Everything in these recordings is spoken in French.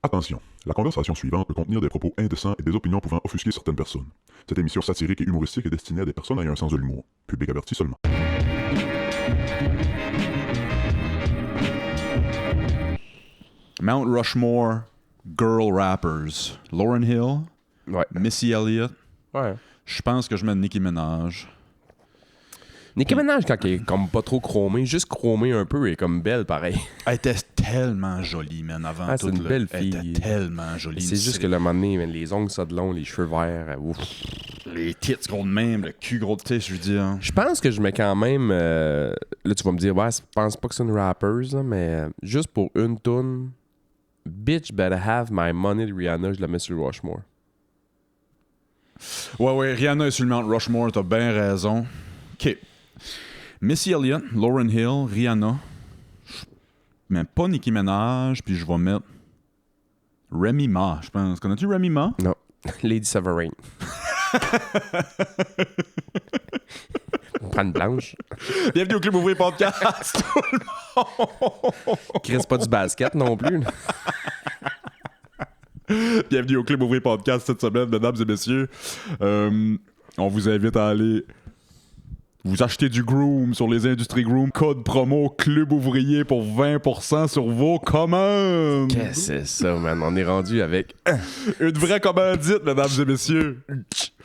Attention, la conversation suivante peut contenir des propos indécents et des opinions pouvant offusquer certaines personnes. Cette émission satirique et humoristique est destinée à des personnes ayant un sens de l'humour. Public averti seulement. Mount Rushmore, Girl Rappers. Lauryn Hill, Ouais. Missy Elliott. Ouais. Je pense que je mets Nicki Minaj. Nicki Minaj, quand elle est comme pas trop chromée, juste chromée un peu, elle est comme belle, pareil. Elle était tellement jolie, man, avant Ah, tout. c'est une belle Elle fille. était tellement jolie. C'est juste que le moment donné, man, les ongles ça de long, les cheveux verts, ouf. Les tits gros de même, le cul gros de tits, je veux dire. Je pense que je mets quand même... là, tu vas me dire, ouais, je pense pas que c'est une rapper, là, mais juste pour une toune, Bitch Better Have My Money de Rihanna, je la mets sur le Rushmore. Ouais, Rihanna est sur le Mount Rushmore, t'as bien raison. OK. Missy Elliott, Lauryn Hill, Rihanna. Mais pas Nicki Minaj, puis je vais mettre Remy Ma, je pense. Connais-tu Remy Ma? Non. Lady Sovereign. Prendre blanche. Bienvenue au Club Ouvrier Podcast, tout le monde! Qui reste pas du basket non plus. Bienvenue au Club Ouvrier Podcast cette semaine, mesdames et messieurs. On vous invite à aller vous acheter du Groom sur les industries Groom. Code promo Club Ouvrier pour 20% sur vos commandes. Qu'est-ce que c'est ça, man? On est rendu avec... Une vraie commandite, mesdames et messieurs.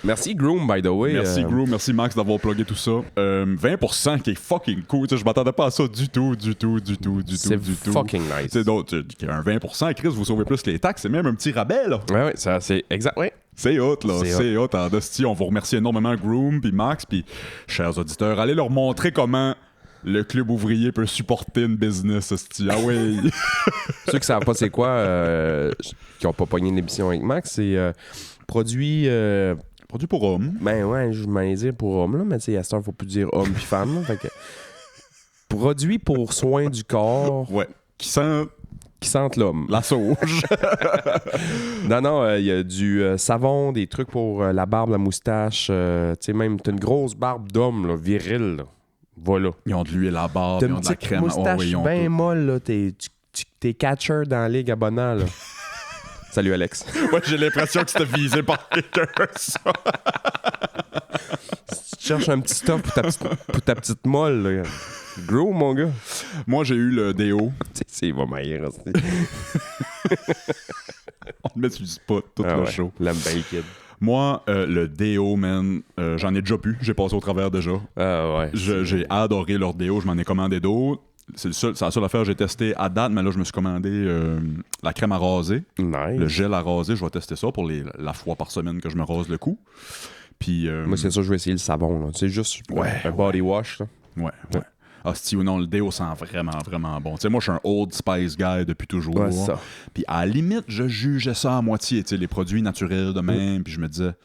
Merci Groom, by the way. Merci Groom, merci Max d'avoir plugué tout ça. 20% qui est fucking cool. Tu sais, je m'attendais pas à ça du tout. C'est fucking nice. C'est donc un 20%, Chris, vous sauvez plus que les taxes. C'est même un petit rabais, là. Ouais, ça, c'est exact. Ouais. C'est hot, là. C'est C'est hot. En hostie, on vous remercie énormément, Groom, puis Max, puis chers auditeurs. Allez leur montrer comment le Club Ouvrier peut supporter une business, hostie. Ah oui. Ceux qui savent pas c'est quoi, qui ont pas pogné une émission avec Max, c'est produit... Produit pour hommes. ben ouais, je m'en dire pour homme, là, mais tu sais, à cette heure, faut plus dire homme puis femme. Là, fait que... Produit pour soins du corps Ouais. Qui sent qui sentent l'homme. la sauge. Non, il y a du savon, des trucs pour la barbe, la moustache. Tu sais, même, t'as une grosse barbe d'homme, là, virile. Là. Voilà. Ils ont de l'huile à barbe, T'as ils une ont de la petite crème. moustache ils ont bien tout. molle, là. T'es catcher dans la Ligue abonnant, là. Salut, Alex. Ouais, j'ai l'impression que c'était visé par quelqu'un, ça. Si tu cherches un petit stuff pour ta petite molle, là. Gros, mon gars. Moi, j'ai eu le déo. C'est il va maïr aussi. On le met sur le spot tout Ah le ouais. show. L'aime bien, kid. Moi, le déo, man, j'en ai déjà pu. J'ai passé au travers déjà. Ah ouais. J'ai adoré leur déo. Je m'en ai commandé d'autres. C'est la seule affaire que j'ai testé à date, mais là, je me suis commandé la crème à raser. Nice. Le gel à raser, je vais tester ça pour la fois par semaine que je me rase le cou. Puis, Moi, c'est ça, je vais essayer le savon, là. C'est juste un body wash, là. ouais. Ah, si ou non, le déo sent vraiment, vraiment bon. Tu sais, moi, je suis un Old Spice guy depuis toujours. Ouais, c'est ça. Puis à la limite, je jugeais ça à moitié, tu sais, les produits naturels de même. Puis je me disais, tu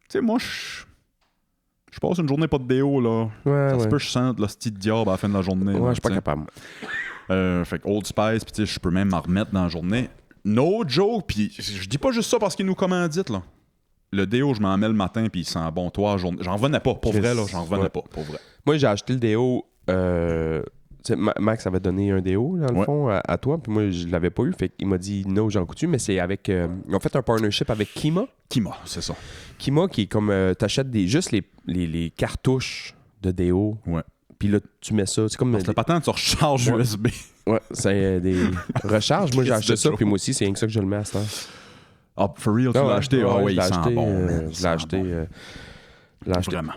sais, moi, je passe une journée pas de déo, là. Ouais, Ça se ouais. peut que je sente le style diable à la fin de la journée. Ouais, là, je suis pas tu sais. capable. Fait que Old Spice, puis tu sais, je peux même m'en remettre dans la journée. No joke, puis je dis pas juste ça parce qu'ils nous commanditent, là. Le déo, je m'en mets le matin, puis il sent bon, toi, la journée. J'en revenais pas, pour Chris, vrai, là. J'en revenais ouais. pas, pour vrai. Moi, j'ai acheté le déo. Tu sais, Max avait donné un déo, dans le Ouais. fond, à toi. Puis moi, je l'avais pas eu. Fait qu'il m'a dit non, j'en coutu. Mais c'est avec. Ils ont fait un partnership avec Kima. Kima, c'est ça. Kima, qui est comme. T'achètes juste les cartouches de déo. Ouais. Puis là, tu mets ça. C'est comme. Parce que le patent, tu recharges Ouais. USB. Ouais, c'est des recharges. Moi, j'ai Qu'est-ce acheté de ça. chaud. Puis moi aussi, c'est rien que ça que je le mets à ce temps. Ah, for real, tu l'as acheté? Ah ouais, il sent bon. Man. Je l'ai acheté. Je l'ai acheté. Vraiment.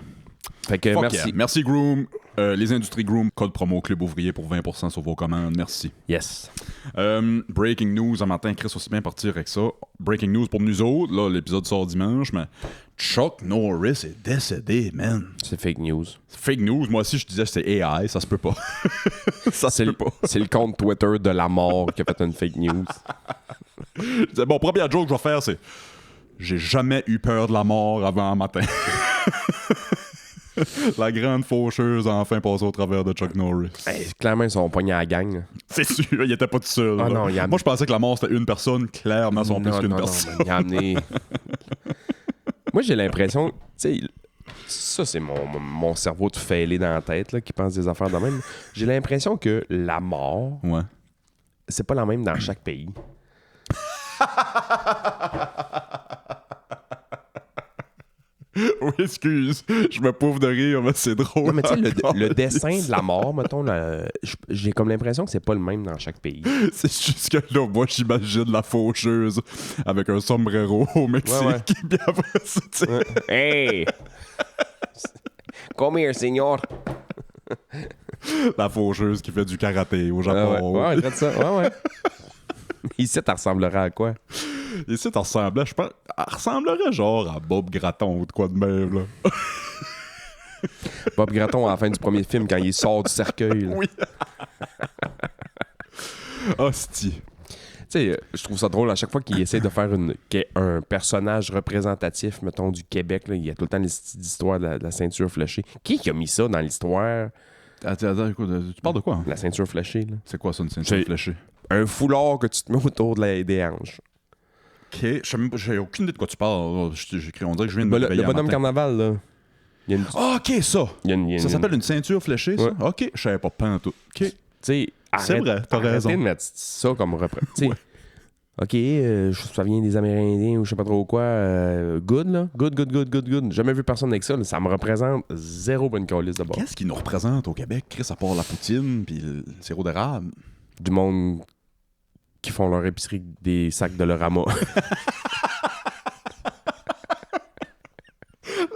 Fait que Fuck merci. yeah. Merci, Groom. Les industries Groom, code promo Club Ouvrier pour 20% sur vos commandes. Merci. Yes. Breaking news, un matin, Chris aussi bien partir avec ça. Breaking news pour nous autres. Là, l'épisode sort dimanche, mais Chuck Norris est décédé, man. C'est fake news. Fake news, moi aussi, je disais que c'était AI, ça se peut pas. Ça se C'est peut le, pas. c'est le compte Twitter de la mort qui a fait une fake news. Je disais, bon, première joke que je vais faire, c'est j'ai jamais eu peur de la mort avant un matin. La grande faucheuse a enfin passé au travers de Chuck Norris. Hey, clairement, ils sont pognés à la gang. Là. C'est sûr, il était pas tout seul. Ah là. non, il a- Moi, je pensais que la mort, c'était une personne. Clairement, ils sont plus qu'une personne. Non, il a amené... Moi, j'ai l'impression... Tu sais, ça, c'est mon cerveau de fêlé dans la tête là, qui pense des affaires de même. J'ai l'impression que la mort, Ouais. c'est pas la même dans chaque pays. Oui, excuse. Je me pauvre de rire, mais c'est drôle. Non, mais tu sais, le dessin de la mort, mettons, j'ai comme l'impression que c'est pas le même dans chaque pays. C'est juste que là, moi, j'imagine la faucheuse avec un sombrero au Mexique. Ouais. Puis après ça, tu sais. Hey! Come here, senor! La faucheuse qui fait du karaté au Ah Japon. ouais, regarde ça. Ouais. Ici, ça ressemblerait à quoi? Ici, elle ressemblerait genre à Bob Gratton ou de quoi de même, là. Bob Gratton à la fin du premier film quand il sort du cercueil. Là. Oui. Hostie. Tu sais, je trouve ça drôle à chaque fois qu'il essaie de faire un personnage représentatif, mettons, du Québec. Là, il y a tout le temps l'histoire de la ceinture fléchée. Qui a mis ça dans l'histoire? Attends, écoute, tu parles de quoi? Hein? La ceinture fléchée, là. C'est quoi ça, une ceinture fléchée? Un foulard que tu te mets autour des hanches. Ok, j'ai aucune idée de quoi tu parles. On dirait que je viens de me Le réveiller un bonhomme matin. carnaval, là. Il y a une... Ah, ok, ça! Ça s'appelle une ceinture fléchée, ça? Ouais. Ok, je savais pas pantoute. Ok. Tu sais, C'est vrai, t'as raison. Arrêtez de mettre ça comme représentation. OK, ça vient des Amérindiens ou je sais pas trop quoi. Good, là. Good. Jamais vu personne avec ça. Là. Ça me représente zéro bonne calice de bord. Qu'est-ce qui nous représente au Québec, Chris, à part la poutine puis le sirop d'érable? Du monde qui font leur épicerie avec des sacs de Lorama.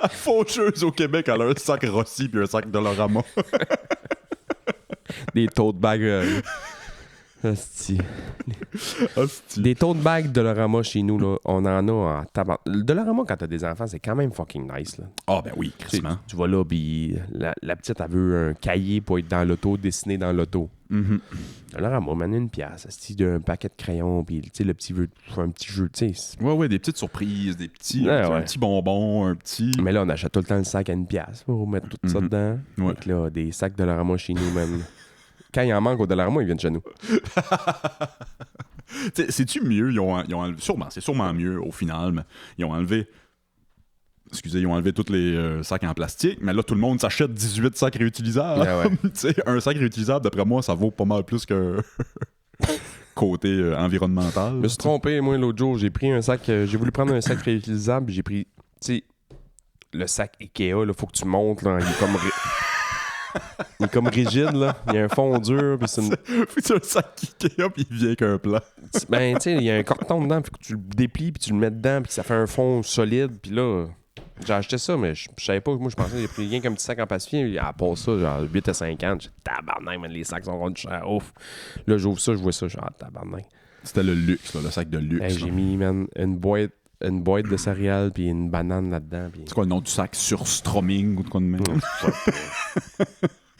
La faucheuse au Québec, elle a un sac Rossi puis un sac Dollarama. Des tote bags. Hostie. Hostie. Des tote bags de Dollarama chez nous, là, on en a en tabac. Le Dollarama, quand t'as des enfants, c'est quand même fucking nice. Là. Ah, ben oui, Tu sais, crissement. tu vas là, puis la petite, elle veut un cahier pour être dans l'auto, dessiner dans l'auto. Mhm. Dollarama, man, une pièce, un paquet de crayons, puis le petit veut faire un petit jeu, tu sais. Ouais, des petites surprises, des petits, Ouais, un ouais. petit bonbon, un petit... Mais là, on achète tout le temps le sac à une pièce pour mettre tout ça dedans. Ouais. Donc là, des sacs de Dollarama chez nous, man. Quand il en manque au Dollarama, ils viennent chez nous. C'est-tu mieux? Ils ont enlevé... Sûrement, c'est sûrement mieux au final, mais ils ont enlevé... Excusez, ils ont enlevé tous les sacs en plastique, mais là, tout le monde s'achète 18 sacs réutilisables. Ah ouais. Tu sais, un sac réutilisable, d'après moi, ça vaut pas mal plus que côté environnemental. Je me suis trompé, moi, l'autre jour. J'ai pris un sac... j'ai voulu prendre un sac réutilisable, puis j'ai pris... Tu sais, le sac Ikea, là, faut que tu montes, là. Il est comme... Il est comme rigide, là. Il y a un fond dur, puis c'est une... C'est un sac Ikea, puis il vient qu'un plat. Ben, tu sais, il y a un carton dedans, faut que tu le déplies, puis tu le mets dedans, puis ça fait un fond solide, puis là... J'ai acheté ça, mais je savais pas. Moi, je pensais que j'ai pris rien qu'un petit sac en pacifié. À part ça, genre 8 à 50. J'ai dit, tabarnak, man, les sacs sont rendus chers. Ouf. Là, j'ouvre ça, je vois ça. Genre, tabarnak. C'était le luxe, là, le sac de luxe. Hey, j'ai mis, man, une boîte de céréales puis une banane là-dedans. Puis... C'est quoi le nom du sac? Surstroming ou de quoi de même?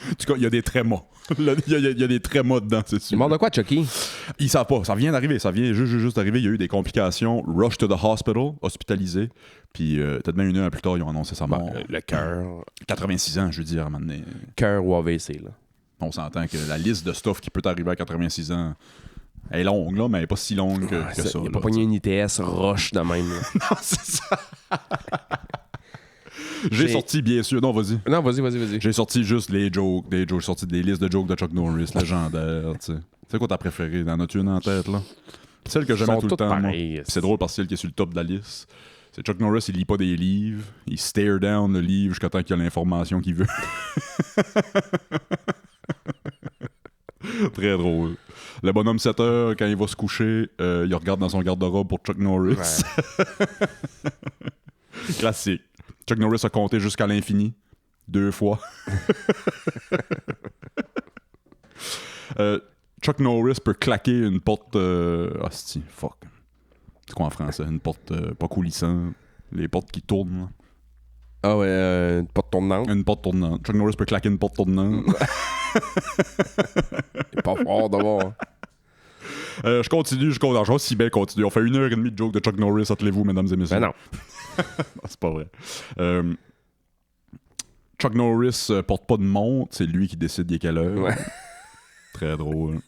En tout cas, il y a des trémas. Il y a des trémas dedans, c'est Il est sûr. mort de quoi, Chucky? Ils savent pas. Ça vient d'arriver. Ça vient juste d'arriver. Il y a eu des complications. Rush to the hospital, hospitalisé. Puis peut-être même une heure plus tard, ils ont annoncé sa mort. Le cœur. 86 ans, je veux dire, à un moment donné. Cœur ou AVC, là. On s'entend que la liste de stuff qui peut arriver à 86 ans, elle est longue, là, mais elle est pas si longue que ça. Il a là, pas pogné une ITS roche de même. Là. Non, c'est ça. J'ai sorti, bien sûr. Non, vas-y. Non, vas-y. J'ai sorti juste les jokes. J'ai sorti des listes de jokes de Chuck Norris, légendaires, tu sais. C'est quoi ta préférée? T'en as-tu une en tête, là? Celle que j'aimais Ils sont tout le toutes temps, moi. pareilles. Puis c'est drôle parce que celle qui est sur le top de la liste. C'est Chuck Norris, il lit pas des livres. Il stare down le livre jusqu'à temps qu'il a l'information qu'il veut. Très drôle. Le bonhomme 7 heures, quand il va se coucher, il regarde dans son garde-robe pour Chuck Norris. Ouais. Classique. Chuck Norris a compté jusqu'à l'infini. 2 fois. Chuck Norris peut claquer une porte... Hostie, fuck. C'est quoi en français? Une porte pas coulissante. Les portes qui tournent. Là. Ah ouais, une porte tournante. Une porte tournante. Chuck Norris peut claquer une porte tournante. C'est pas fort d'abord. Je continue, je vais aussi bien continuer. On fait 1h30 de joke de Chuck Norris, attelez-vous, mesdames et messieurs. Ben non. Non, c'est pas vrai. Chuck Norris porte pas de montre, c'est lui qui décide il est quelle heure. Ouais. Très drôle.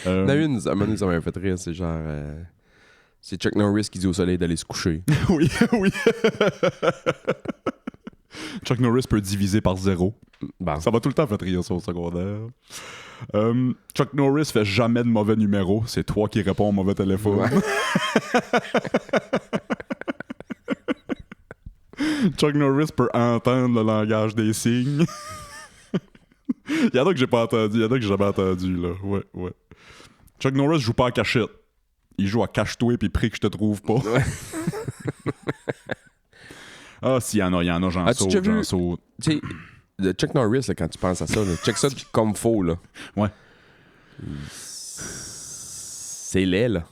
Il y en a une, à un moment donné, ça m'avait fait rire, c'est genre... c'est Chuck Norris qui dit au soleil d'aller se coucher. Oui. Chuck Norris peut diviser par 0. Bon. Ça va tout le temps faire rire ça au secondaire. Chuck Norris fait jamais de mauvais numéro. C'est toi qui réponds au mauvais téléphone. Ouais. Chuck Norris peut entendre le langage des signes. Il y en a que j'ai pas entendu, il y en a que j'ai jamais entendu, là. Ouais. Chuck Norris joue pas à cachette. Il joue à cache-toi puis prie que je te trouve pas. Ouais. Ah, s'il y en a, j'en As-tu déjà vu- saute. Tu sais, le Chuck Norris, là, quand tu penses à ça, là, check ça comme faux, là. Ouais. C'est laid, là.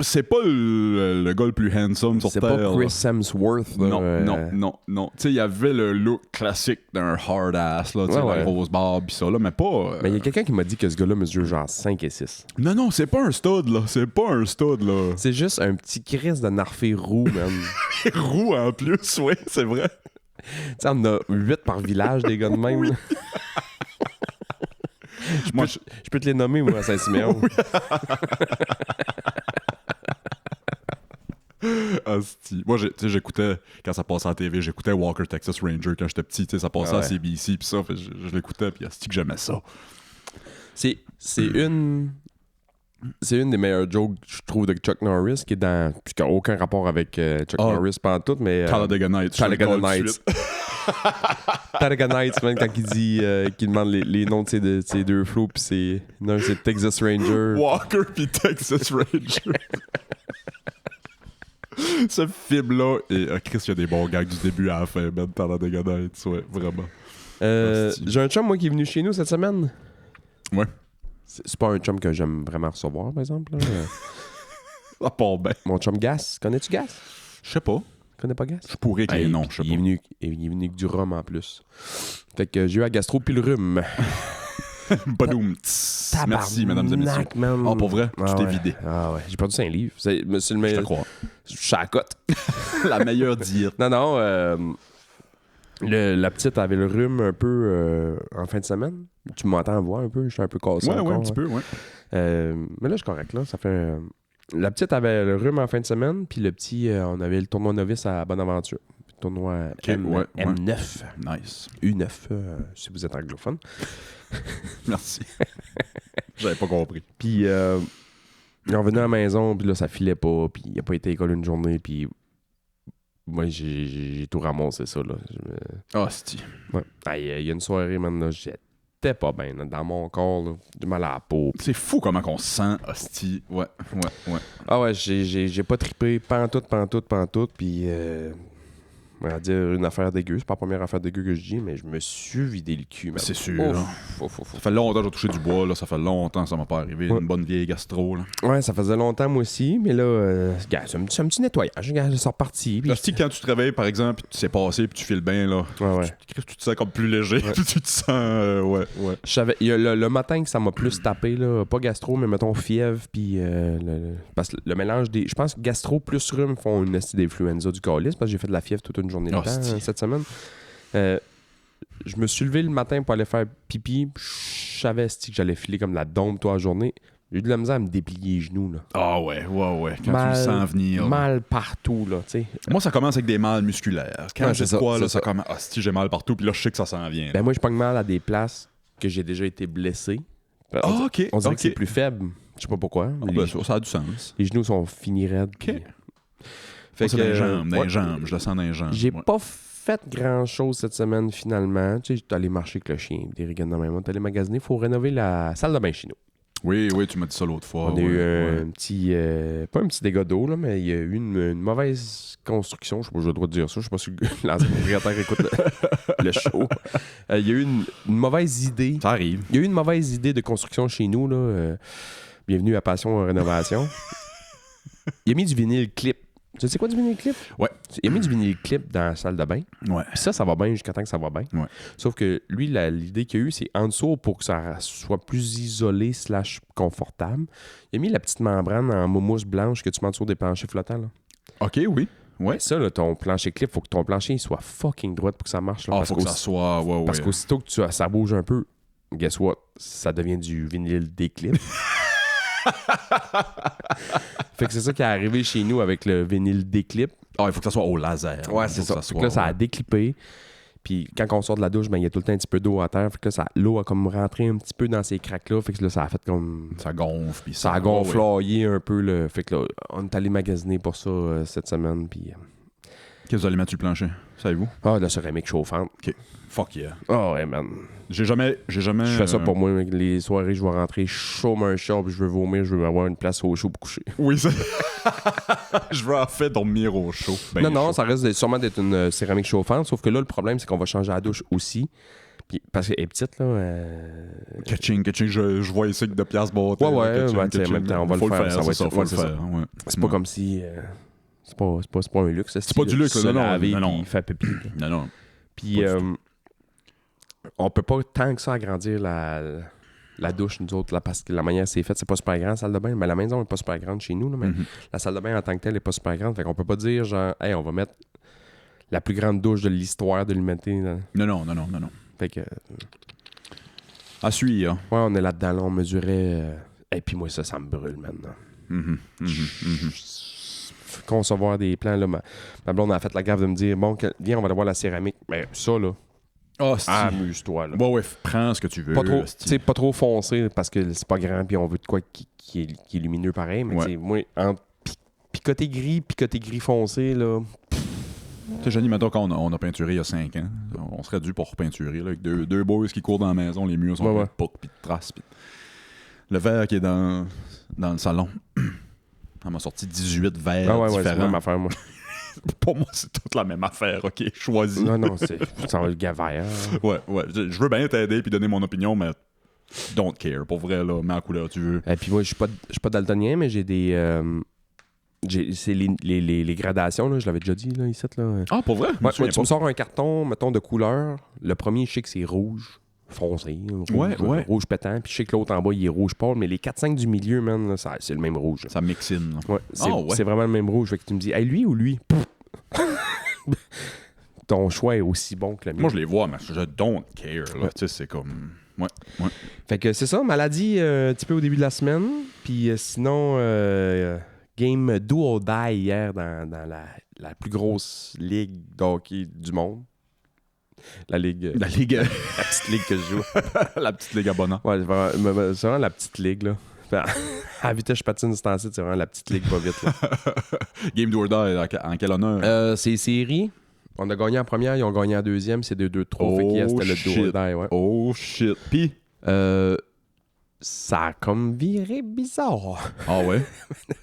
C'est pas le gars le plus handsome sur C'est Terre. pas Chris Hemsworth. Là, Non. Tu sais, il y avait le look classique d'un hard ass, là, tu sais, Ouais, la grosse barbe pis ça, là, mais pas... Mais il y a quelqu'un qui m'a dit que ce gars-là mesure genre 5 et 6. Non, c'est pas un stud, là. C'est pas un stud, là. C'est juste un petit Chris de narfé roux, man. Roux en plus, oui, c'est vrai. Tu sais, on a 8 par village, des gars de même. Oui. là. Je peux te les nommer, moi, à Saint-Siméon. Asti. Moi, j'écoutais, quand ça passait à la TV, j'écoutais Walker Texas Ranger quand j'étais petit. Ça passait Ah ouais. à CBC, pis ça, fait, je l'écoutais, pis asti que j'aimais ça. C'est une des meilleures jokes, je trouve, de Chuck Norris, qui est dans. Qui n'a aucun rapport avec Chuck Norris pendant tout, mais. Talladega Nights. Talladega Nights. Talladega Nights, man, quand il dit. Qu'il demande les noms de ses deux flots, puis c'est. Non, c'est Texas Ranger. Walker pis Texas Ranger. Ce film-là, et Chris, il y a des bons gags du début à la fin, man, Talladega Nights, ouais, vraiment. J'ai un chum, moi, qui est venu chez nous cette semaine. Ouais. C'est pas un chum que j'aime vraiment recevoir, par exemple. Là. Ça part bien. Mon chum Gas. Connais-tu Gas? Je sais pas. Connais pas Gas? Je pourrais qu'il y ait non, je sais Il est pas. venu avec du rhum en plus. Fait que j'ai eu la gastro puis le rhume. Badoum. Merci, mesdames et messieurs. Tabarnak, man. Ah, pour vrai, Ah tu t'es ouais. vidé. Ah ouais, j'ai perdu 5 livres. C'est le Je te meilleur. crois. Je suis à la cote. La meilleure diète. Non, la petite avait le rhume un peu en fin de semaine. Tu m'entends voir un peu, je suis un peu cassé. Ouais, encore, un petit peu, ouais. Mais là, je suis correct, là. Ça fait. La petite avait le rhume en fin de semaine, puis le petit, on avait le tournoi novice à Bonaventure. Le tournoi ouais. M9. Nice. U9, si vous êtes anglophone. Merci. J'avais pas compris. Puis, on venait à la maison, puis là, ça filait pas, puis il a pas été à l'école une journée, puis moi, j'ai tout ramassé ça, là. Ah, c'ti. Ouais. Il y a une soirée, man, là, j'étais pas bien, là, dans mon corps, là, du mal à la peau. C'est fou comment qu'on se sent, hostie. Ouais. Ah ouais, j'ai pas trippé, pantoute, puis on va dire une affaire dégueu. C'est pas la première affaire dégueu que je dis, mais je me suis vidé le cul, man. C'est sûr. Ouf. Ça fait longtemps que j'ai touché du bois, là. Ça fait longtemps que ça m'a pas arrivé. Ouais. Une bonne vieille gastro, là. Ouais, ça faisait longtemps, moi aussi, mais là, gars, c'est un petit nettoyage, gars, je sors reparti. Puis Hostie, quand tu te réveilles, par exemple, puis tu sais passé, puis tu files bien, là. ouais. Tu te sens comme plus léger. Ouais. Tu te sens. Ouais. Je savais, il y a le matin que ça m'a plus tapé, là, pas gastro, mais mettons fièvre, puis parce que le mélange des. Je pense que gastro plus rhume font une esti d'influenza du calice, parce que j'ai fait de la fièvre toute une journée de temps cette semaine. Je me suis levé le matin pour aller faire pipi, je savais esti, que j'allais filer comme la dombe toute la journée. J'ai eu de la misère à me déplier les genoux, là. Ah ouais. Quand tu le sens venir. Mal partout, là, tu sais. Moi, ça commence avec des mal musculaires. Quand Ouais, j'ai c'est de quoi, ça, là, c'est ça ça. commence. Hostie, j'ai mal partout, puis là, je sais que ça s'en vient. là. Ben moi, je pogne mal à des places que j'ai déjà été blessé. Ah, ok. On dirait ok. que c'est plus faible. Je sais pas pourquoi. Ah, mais ben, ça a du sens. les genoux sont finis raides. Ok. puis- Fait que dans les jambes, dans ouais. les jambes. Je le sens dans les jambes. J'ai ouais. pas fait grand-chose cette semaine, finalement. Tu sais, j'étais allé marcher avec le chien, des riganes dans ma main. J'étais allé magasiner. Il faut rénover la salle de bain chez nous. Oui, tu m'as dit ça l'autre fois. On a eu ouais. un petit... pas un petit dégât d'eau, là, mais il y a eu une mauvaise construction. Je sais pas si j'ai le droit de dire ça. Je sais pas si l'ancien propriétaire écoute le show. Il y a eu une mauvaise idée. Ça arrive. Il y a eu une mauvaise idée de construction chez nous, là. Bienvenue à Passion Rénovation. Il a mis du vinyle clip. Tu sais quoi du vinyle clip? Ouais. Il a mis du vinyle clip dans la salle de bain. Ouais. Puis ça va bien jusqu'à temps que ça va bien. Ouais. Sauf que lui, l'idée qu'il a eue, c'est en dessous pour que ça soit plus isolé / confortable. Il a mis la petite membrane en mousse blanche que tu mets en dessous des planchers flottants. Là. OK, oui. Ouais. Ça, là, ton plancher clip, faut que ton plancher il soit fucking droit pour que ça marche. Là, Ah, faut que ça soit... Ouais. parce qu'aussitôt que ça bouge un peu, guess what? Ça devient du vinyle déclip. Fait que c'est ça qui est arrivé chez nous avec le vinyle déclip. Ah, il faut que ça soit au laser. Ouais, Il c'est faut que ça. Fait que là, ça a déclippé. Puis quand on sort de la douche, ben, il y a tout le temps un petit peu d'eau à terre. Fait que là, l'eau a comme rentré un petit peu dans ces craques-là. Fait que là, ça a fait comme. Ça gonfle. Puis Ça a gonflayé un peu. Là. Fait que là, on est allé magasiner pour ça cette semaine. Puis. Qu'est-ce que vous allez mettre sur le plancher? Savez-vous? Ah, de la céramique chauffante. OK. Fuck yeah. Ah ouais, man. J'ai jamais... Je fais ça pour moi. Les soirées, je vais rentrer chaud comme un chat, puis je veux vomir, je veux avoir une place au chaud pour coucher. Oui, ça... Je veux en fait dormir au chaud. Ben non, chaud. ça reste sûrement d'être une céramique chauffante. Sauf que là, le problème, c'est qu'on va changer la douche aussi. Puis, parce qu'elle est petite, là. Catching, je vois ici que de pièces bottes. Ouais, en même temps, on va le faire. Ça va être faut le faire. Ouais. C'est pas comme si. C'est pas un luxe. C'est pas du luxe, là. non, Laver, non. puis faire pipi. Non. Puis, Pas du on peut pas tant que ça agrandir la douche, nous autres, là, parce que la manière c'est fait, c'est pas super grand, la salle de bain. Mais la maison est pas super grande chez nous, là, mais la salle de bain en tant que telle est pas super grande. Fait qu'on peut pas dire, genre, hey, on va mettre la plus grande douche de l'histoire de l'humanité. Là. Non. Fait que. À suivre. Ouais, on est là-dedans, là, on mesurait. Et puis moi, ça me brûle maintenant. Concevoir des plans, là. Ma blonde a fait la gaffe de me dire, bon, viens, on va aller voir la céramique. Mais ça, là. Amuse-toi, là. Ouais, prends ce que tu veux. Pas trop foncé parce que c'est pas grand puis on veut de quoi qui est lumineux pareil. Mais t'sais, moi, en picoté gris foncé, là. Tu sais, Johnny, mettons qu'on a peinturé il y a 5 ans. On serait dû pour peinturer, là, avec deux boys qui courent dans la maison, les murs sont pleins de poutres pis de traces. Pis... Le verre qui est dans le salon. Elle m'a sorti 18 verres différents. Ouais, c'est la même affaire, moi. Pour moi, c'est toute la même affaire, OK? Choisis. Non, ça va le gavert. Ouais. Je veux bien t'aider puis donner mon opinion, mais don't care. Pour vrai, là, mets la couleur tu veux. Et puis moi, je suis pas daltonien, mais j'ai des... c'est les gradations, là, je l'avais déjà dit, là, ici. Là. Ah, pour vrai? Ouais, tu me sors un carton, mettons, de couleur. Le premier, je sais que c'est rouge foncé. Rouge pétant. Puis je sais que l'autre en bas, il est rouge pâle. Mais les 4-5 du milieu, man, là, c'est le même rouge. Ça mixine. Ouais, c'est vraiment le même rouge. Fait que tu me dis, hey, lui ou lui? Ton choix est aussi bon que le mien. Moi, je les vois, mais je don't care. Là. Tu sais, c'est comme... Ouais. Fait que c'est ça, maladie un petit peu au début de la semaine. Puis sinon, game do or die hier dans la plus grosse ligue d'hockey du monde. La ligue. La petite ligue que je joue. La petite ligue abonnant. Ouais, c'est vraiment la petite ligue, là. À vitesse, je patine ce temps-ci, c'est vraiment la petite ligue pas vite, là. Game do or die, en quel honneur? C'est série. On a gagné en première, ils ont gagné en deuxième, c'est 2-2-3. Fait qu'hier, c'était le do or die, ouais. Oh shit. Puis? Ça a comme viré bizarre. Ah ouais?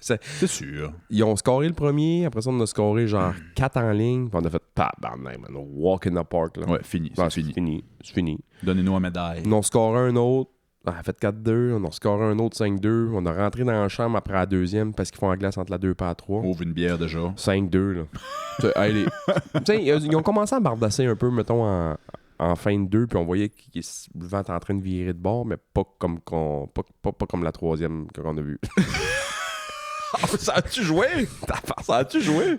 C'est sûr. Ils ont scoré le premier, après ça, on a scoré genre 4 en ligne, puis on a fait tabarnak, man, walk in the park. Là. Ouais, fini. C'est fini. Donnez-nous une médaille. On a scoré un autre, on a fait 4-2, on a scoré un autre 5-2, on a rentré dans la chambre après la deuxième parce qu'ils font la glace entre la 2 et la 3. Ouvre une bière déjà. 5-2, là. Ils ont commencé à bardasser un peu, mettons, en fin de 2, puis on voyait que le vent était en train de virer de bord, mais pas comme la troisième qu'on a vue. Ça a-tu joué?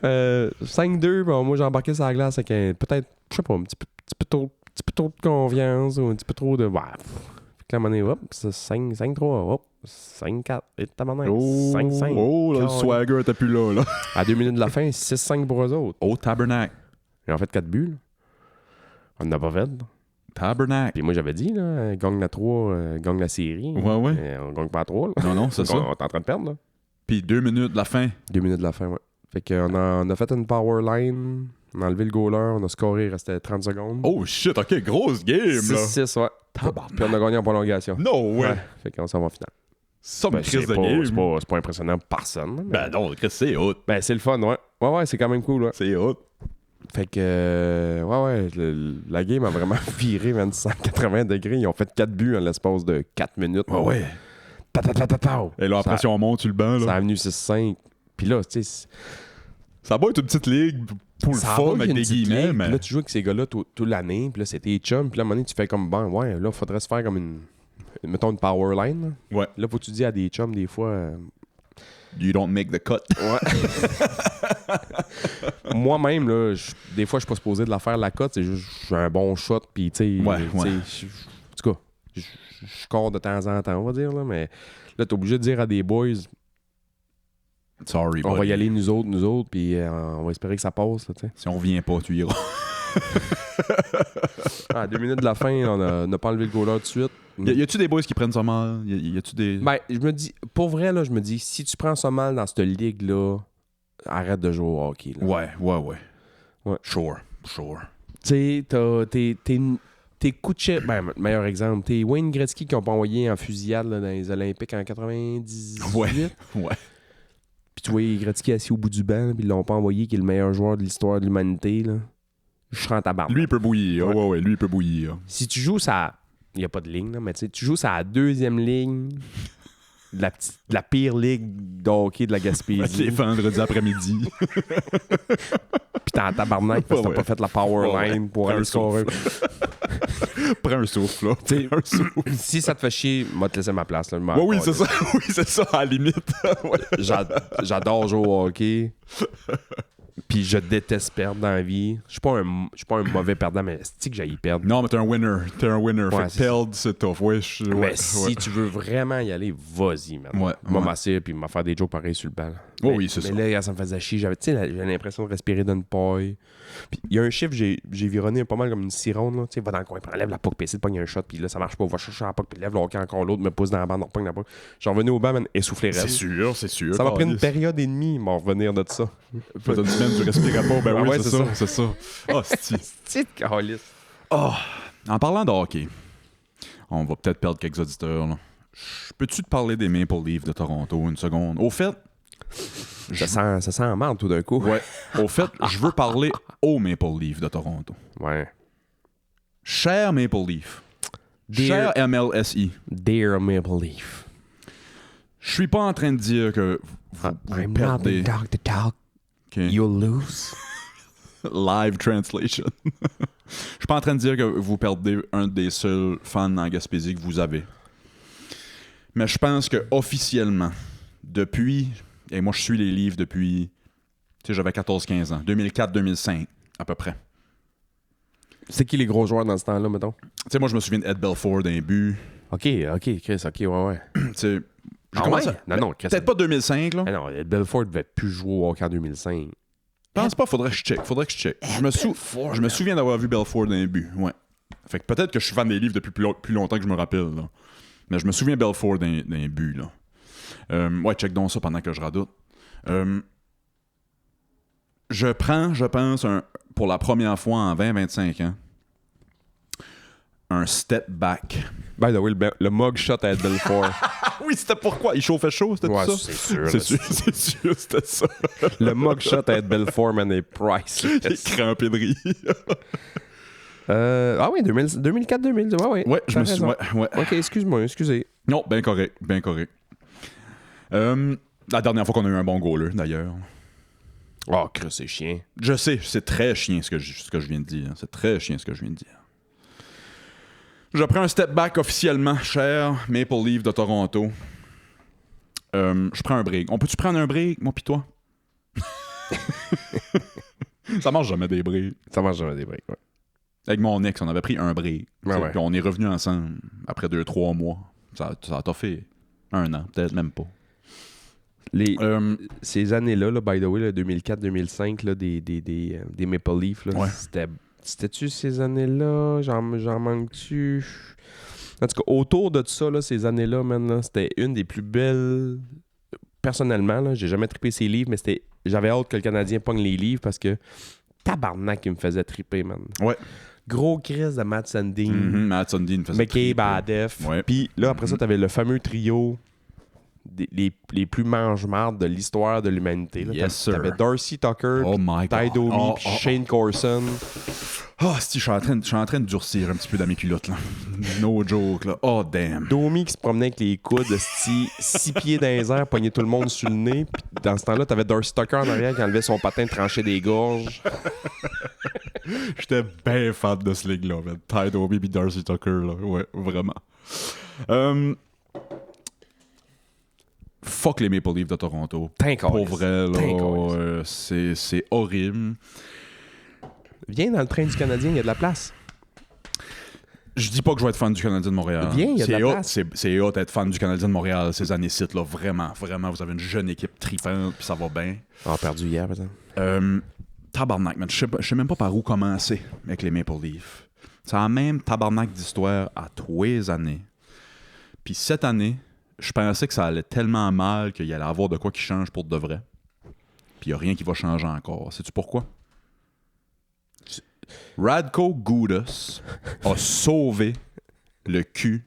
5-2, bon, moi j'ai embarqué sur la glace avec peut-être, je sais pas, un petit peu trop de confiance ou un petit peu trop de... Fait que la monnaie, hop, 5-3, hop, 5-4, et tabarnak, 5-5. Oh, là, le swagger était plus là. À 2 minutes de la fin, 6-5 pour eux autres. Oh, tabernacle. Ils ont fait 4 buts, là. On n'a pas fait. Tabernacle. Puis moi, j'avais dit, là, gagne la 3, gagne la série. Ouais. On gagne pas la 3, là. Non, c'est ça. On est en train de perdre, là. Puis 2 minutes de la fin. 2 minutes de la fin, ouais. Fait qu'on a fait une power line, on a enlevé le goaler, on a scoré, il restait 30 secondes. Oh shit, ok, grosse game, là. 6-6, ouais. Tabarnak. Puis on a gagné en prolongation. No way. Ouais. Fait qu'on s'en va en finale. Ça me crise de pas, game. c'est pas impressionnant pour personne. Mais... Ben non, Chris, c'est hot. Ben c'est le fun, ouais. Ouais, c'est quand même cool, ouais. C'est hot. Fait que, la game a vraiment viré 180 degrés. Ils ont fait 4 buts en l'espace de 4 minutes. Ouais. Et là, après, si on monte sur le banc, là. Ça a venu 6-5. Puis là, tu sais... Ça va être une petite ligue pour le fun avec des guillemets, mais... Puis là, tu joues avec ces gars-là toute l'année. Puis là, c'était chum. Puis là, à un moment donné, tu fais comme, ouais, là, faudrait se faire comme mettons une power line. Là. Ouais. Là, faut que tu dis à des chums, des fois... You don't make the cut. Ouais. Moi-même, là, des fois, je suis pas supposé de la faire, la cote. C'est juste, j'ai un bon shot, puis tu sais... Ouais. En tout cas, je score de temps en temps, on va dire, là, mais là, t'es obligé de dire à des boys... Sorry, On va buddy. y aller nous autres, puis on va espérer que ça passe, là, tu sais. Si on revient pas, tu iras. À 2 minutes de la fin, on n'a pas enlevé le goaler tout de suite. Y a-tu des boys qui prennent ça mal? Y a-tu des... Ben, je me dis, pour vrai, là, je me dis, si tu prends ça mal dans cette ligue-là, arrête de jouer au hockey. Là. Ouais. Sure. Tu sais, tes coups de chef, ben, meilleur exemple, t'es Wayne Gretzky qui ont pas envoyé en fusillade là, dans les Olympiques en 98. Ouais. Puis tu vois Gretzky assis au bout du banc, puis ils l'ont pas envoyé, qui est le meilleur joueur de l'histoire de l'humanité. Là. Je serais en tabarnak. Lui, il peut bouillir. Ouais, lui, il peut bouillir. Si tu joues ça, il n'y a pas de ligne, là, mais tu sais, tu joues ça à la deuxième ligne de la pire ligue de hockey de la Gaspésie. Les vendredis après-midi. Puis t'es en tabarnak parce que t'as pas fait la power line pour aller scorer. Prends un souffle, là. T'sais, si ça te fait chier, moi te laisser ma place. Là, Oui, c'est ça. Oui, c'est ça, à la limite. Ouais. J'adore jouer au hockey. Puis je déteste perdre dans la vie. Je suis pas un mauvais perdant, mais c'est que j'aille perdre. Non, mais t'es un winner. Ouais, fait que perdre, c'est tough. Mais si tu veux vraiment y aller, vas-y, man. Ouais, Moi, ouais. m'asseoir puis m'a faire des jokes pareils sur le banc. Oh oui, c'est ça. Mais là, ça me faisait chier. J'avais l'impression de respirer d'une paille. Puis il y a un chiffre, j'ai vironné pas mal comme une sironde. Là. Va dans le coin, lève la puck, puis essaie de pogner un shot, puis là, ça marche pas. Va chercher la puck, puis lève le hockey encore l'autre, me pousse dans la bande, on repogne la puck. J'en revenais au banc, man, essoufflé raide. C'est sûr. Ça m'a pris une période et demie, m'en revenir de ça. Peut-être une semaine, tu respirais pas. Ben Ah oui, ouais, c'est c'est ça. Oh, c'est Petite calice. En parlant de hockey, on va peut-être perdre quelques auditeurs. Là. Peux-tu te parler des Maple Leafs de Toronto une seconde? Au fait, Ça sent mal tout d'un coup. ouais. Au fait, je veux parler aux Maple Leafs de Toronto. Ouais. Cher Maple Leaf. Dear- Cher MLSI. Dear Maple Leaf. Je suis pas en train de dire que vous I'm not the perdez. dog to talk. Ok. You'll lose. Live translation. Je suis pas en train de dire que vous perdez un des seuls fans en Gaspésie que vous avez. Mais je pense que officiellement, depuis, et moi je suis les livres depuis, tu sais, j'avais 14-15 ans, 2004-2005 à peu près. C'est qui les gros joueurs dans ce temps-là, mettons? Tu sais, moi je me souviens d'Ed Belfour d'un but. OK, Chris, OK, ouais. Tu sais, j'ai Ah commencé ouais? à- Non, Chris. peut-être pas 2005 là. Ah non, Belfort devait plus jouer au hockey en 2005. Je pense pas, faudrait que je check. Je me souviens d'avoir vu Belfort d'un but, ouais. Fait que peut-être que je suis fan des livres depuis plus longtemps que je me rappelle, là. Mais je me souviens Belfort d'un but, là. Ouais, check donc ça pendant que je radoute. Je prends, je pense, pour la première fois en 20-25 ans, un step back. By the way, le mug shot à Ed Belfort. Ah oui, c'était pourquoi? Il chauffait chaud, c'était Ouais, tout ça? c'est sûr. C'est sûr, c'était ça. Le mug shot à Ed Belfort, man, est priceless. Il est crampé de rire. Ah oui, 2004-2000. Ouais. Ouais, je t'as me suis... raison. Ouais. OK, excusez. Non, bien correct. La dernière fois qu'on a eu un bon goaler, d'ailleurs. Oh, Chris, c'est chien. Je sais, c'est très chien ce que je viens de dire. C'est très chien ce que je viens de dire. Je prends un step back officiellement, cher Maple Leaf de Toronto. Je prends un break. On peut-tu prendre un break, moi pis toi? Ça marche jamais des breaks. Ça marche jamais des breaks, ouais. Avec mon ex, on avait pris un break. Ouais. Puis on est revenus ensemble après 2-3 mois. Ça t'a fait 1 an, peut-être même pas. Ces années-là, là, by the way, là, 2004-2005, là, des Maple Leafs, là, Ouais. c'était-tu ces années-là? J'en manque-tu? En tout cas, autour de ça, là, ces années-là, man, là, c'était une des plus belles... Personnellement, là, j'ai jamais trippé ces livres, mais j'avais hâte que le Canadien pogne les livres parce que tabarnak, il me faisait tripper, man. Ouais. Gros crise de Matt Sundin, Matt Sundin faisait McCabe, triper. Adef. Ouais. Puis là, après ça, t'avais le fameux trio les plus mange-marde de l'histoire de l'humanité. Là. Yes, sir. T'avais Darcy Tucker, Oh my God. Ty Domi, Oh, puis oh, oh. Shane Corson. Ah, si, je suis en train de durcir un petit peu dans mes culottes, là. No joke, là. Oh, damn. Domi qui se promenait avec les coudes, 6 pieds dans les airs, pognait tout le monde sur le nez. Puis dans ce temps-là, t'avais Darcy Tucker en arrière qui enlevait son patin, tranchait des gorges. J'étais bien fan de ce ligue-là, man. Ty Domi et Darcy Tucker, là. Ouais, vraiment. Fuck les Maple Leafs de Toronto. Pour vrai, là. C'est horrible. Viens dans le train du Canadien, il y a de la place. Je dis pas que je vais être fan du Canadien de Montréal. Viens, il y a de la C'est hot, place. c'est hot d'être fan du Canadien de Montréal ces années-ci, là. Vraiment, vraiment. Vous avez une jeune équipe tripante, puis ça va bien. On a perdu hier, par exemple. Tabarnak, man. Je sais même pas par où commencer avec les Maple Leafs. C'est la même tabarnak d'histoire à tous les années. Puis cette année, je pensais que ça allait tellement mal qu'il allait avoir de quoi qui change pour de vrai. Puis il n'y a rien qui va changer encore. Sais-tu pourquoi? Radko Gudas a sauvé le cul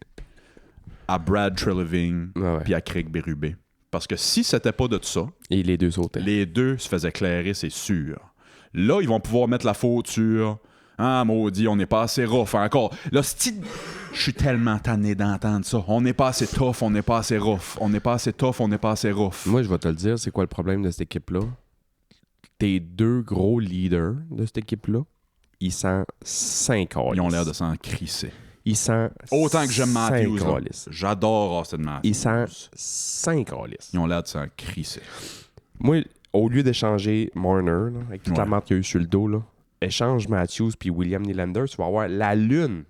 à Brad Treliving Ouais. puis à Craig Berube. Parce que si c'était pas de ça, Et les deux sautaient. les deux se faisaient clairer, c'est sûr. Là, ils vont pouvoir mettre la faute sur « Ah, maudit, on n'est pas assez rough encore. » Là, je suis tellement tanné d'entendre ça. On n'est pas assez tough, on n'est pas assez rough. On n'est pas assez tough, on n'est pas assez rough. Moi, je vais te le dire, c'est quoi le problème de cette équipe-là? Tes deux gros leaders de cette équipe-là, ils sont 5 Ils ont l'air de s'en crisser. Ils sont Autant que j'aime Matthews, là. calices. J'adore Austin Matthews. Ils sont 5 calices. Ils ont l'air de s'en crisser. Moi, au lieu d'échanger Marner, là, avec toute la Ouais. marque qu'il y a eu sur le dos, là, échange Matthews puis William Nylander, tu vas avoir la lune.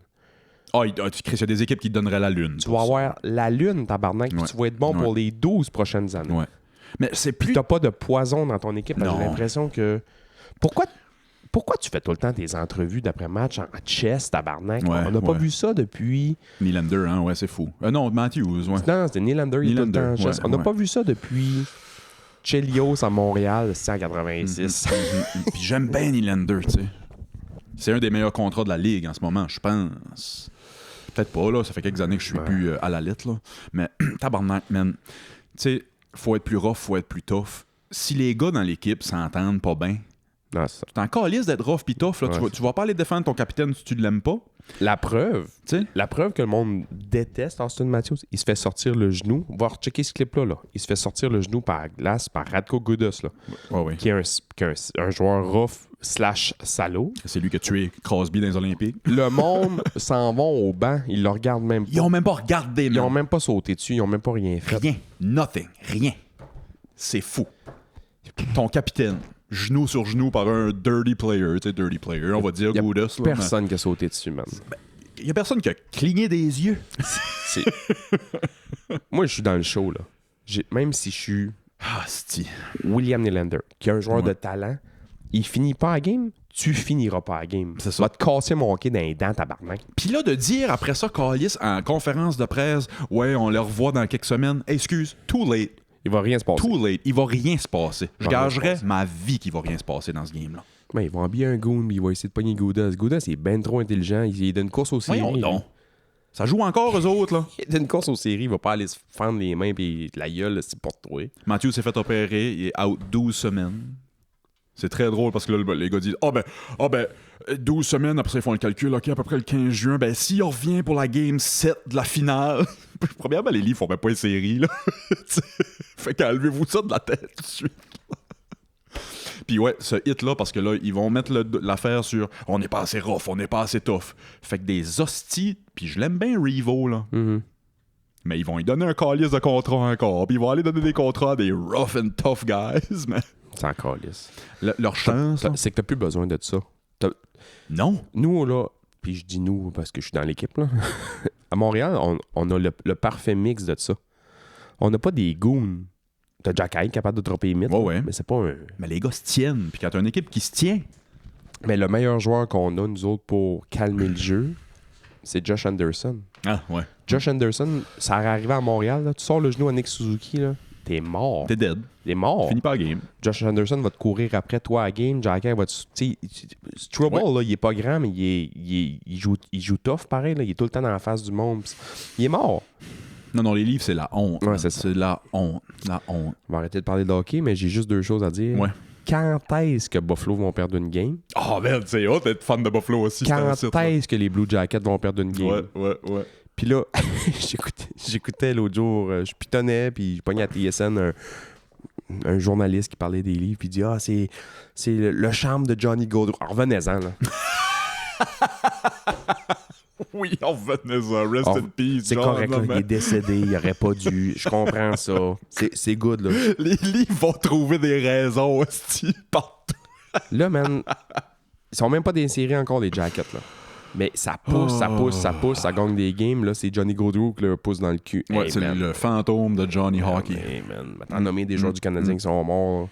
Il y a des équipes qui te donneraient la lune. Tu vas avoir la lune, tabarnak, puis Ouais. tu vas être bon pour les 12 prochaines années. Ouais. Mais c'est Puis plus... t'as pas de poison dans ton équipe. Parce que j'ai Non. l'impression que... Pourquoi tu fais tout le temps tes entrevues d'après-match en chess, tabarnak? Ouais, On n'a pas ouais. vu ça depuis... Nylander, hein, ouais, c'est fou. Non, Matthews, ouais. Non, c'était Nylander, il est tout le temps en Nylander, chess. ouais, On n'a ouais. pas vu ça depuis Chelios à Montréal, c'est en 86. Puis j'aime bien Nylander, tu sais. C'est un des meilleurs contrats de la Ligue en ce moment, je pense. Peut-être pas, là. Ça fait quelques années que je suis plus à la lettre, là. Mais tabarnak, man. Tu sais, faut être plus rough, faut être plus tough. Si les gars dans l'équipe s'entendent pas bien, Non, c'est ça. t'es encore lisse d'être rough pis tough, là. Ouais. Tu vas pas aller défendre ton capitaine si tu l'aimes pas. La preuve Tu sais? que le monde déteste Austin Matthews, il se fait sortir le genou. Va rechecker ce clip-là. Là. Il se fait sortir le genou par glace par Radko Gudas, là, Ouais. qui est un joueur rough / salaud. C'est lui qui a tué Crosby dans les Olympiques. Le monde s'en va au banc, ils le regardent même pas. Ils ont même pas regardé, Ils ont man. même pas sauté dessus, ils ont même pas rien fait. Rien. Nothing. Rien. C'est fou. Ton capitaine, genou sur genou par un dirty player. Tu sais, dirty player, on va dire Y a Goudas. Personne qui a sauté dessus, man. Il y a personne qui a cligné des yeux. C'est- Moi, je suis dans le show, là. Même si je suis Ah, c'ti. William Nylander, qui est un joueur Ouais. de talent, il finit pas à game, tu finiras pas à game. C'est ça. Va te casser mon hockey dans les dents, tabarnak. Puis là, de dire après ça, Callis, en conférence de presse, ouais, on le revoit dans quelques semaines. Hey, excuse, too late. Il va rien se passer. Too late. Il va rien se passer. Je Va rien gagerais se ma vie qu'il va rien se passer dans ce game-là. Ben, ils vont habiller un goon, puis il va essayer de pogner Goudas. Goudas, il est ben trop intelligent. Il donne une course aux séries. Voyons donc. Ça joue encore, eux autres, là. Il donne une course aux séries. Il va pas aller se fendre les mains puis la gueule, c'est pour toi. Matthew s'est fait opérer. Il est out 12 semaines. C'est très drôle parce que là, les gars disent 12 semaines, après ça, ils font le calcul. OK, à peu près le 15 juin. Ben, s'il revient pour la game 7 de la finale. Premièrement, les livres font même pas une série, là. Fait qu'enlevez-vous ça de la tête tout de suite. Puis ouais, ce hit-là, parce que là, ils vont mettre l'affaire sur on n'est pas assez rough, on n'est pas assez tough. Fait que des hosties, puis je l'aime bien Revo, là. Mhm. Mais ils vont lui donner un calice de contrat encore. Puis ils vont aller donner des contrats à des rough and tough guys. Mais C'est encore lisse. leur chance, là. C'est que t'as plus besoin de ça. Non. Nous, là, puis je dis nous parce que je suis dans l'équipe, là. À Montréal, on a le parfait mix de ça. On n'a pas des goons. T'as Jack Hyde capable de dropper les mythes, Ouais, là, ouais. mais c'est pas un... Mais les gars se tiennent. Puis quand t'as une équipe qui se tient, Mais le meilleur joueur qu'on a, nous autres, pour calmer le jeu, c'est Josh Anderson. ah ouais, Josh Anderson, ça aurait arrivé à Montréal, là, tu sors le genou à Nick Suzuki, là, t'es mort. t'es dead. T'es mort. Finis pas la game. Josh Anderson va te courir après toi à game. Jack Hyde va te... Tu sais, Trouble, là, il est pas grand, mais il joue tough, pareil. Là. Il est tout le temps dans la face du monde. Il est mort. Non, les livres, c'est la honte. Ouais, man. c'est ça. C'est la honte. La honte. On va arrêter de parler de hockey, mais j'ai juste deux choses à dire. Ouais. Quand est-ce que Buffalo vont perdre une game? Oh merde, c'est hot d'être fan de Buffalo aussi. Quand est-ce que les Blue Jackets vont perdre une game? Ouais. Puis là, j'écoutais l'autre jour, je pitonnais, puis je pognais à TSN un journaliste qui parlait des livres, puis il dit « Ah, c'est le charme de Johnny Gaudreau. » Revenez-en, là. Oui, on revenait-en. Rest Oh, in peace, C'est John, correct, là, là, il est mais décédé, il aurait pas dû. Je comprends ça. C'est good, là. les livres vont trouver des raisons, hostie, partout. Là, man, ils sont même pas des séries encore, les Jackets, là. Mais ça pousse, ça gagne des games. Là, c'est Johnny Gaudreau qui le pousse dans le cul. Ouais, Hey, c'est man. le fantôme de Johnny Hockey. Hey, man. T'en nommer des joueurs du Canadien qui sont morts.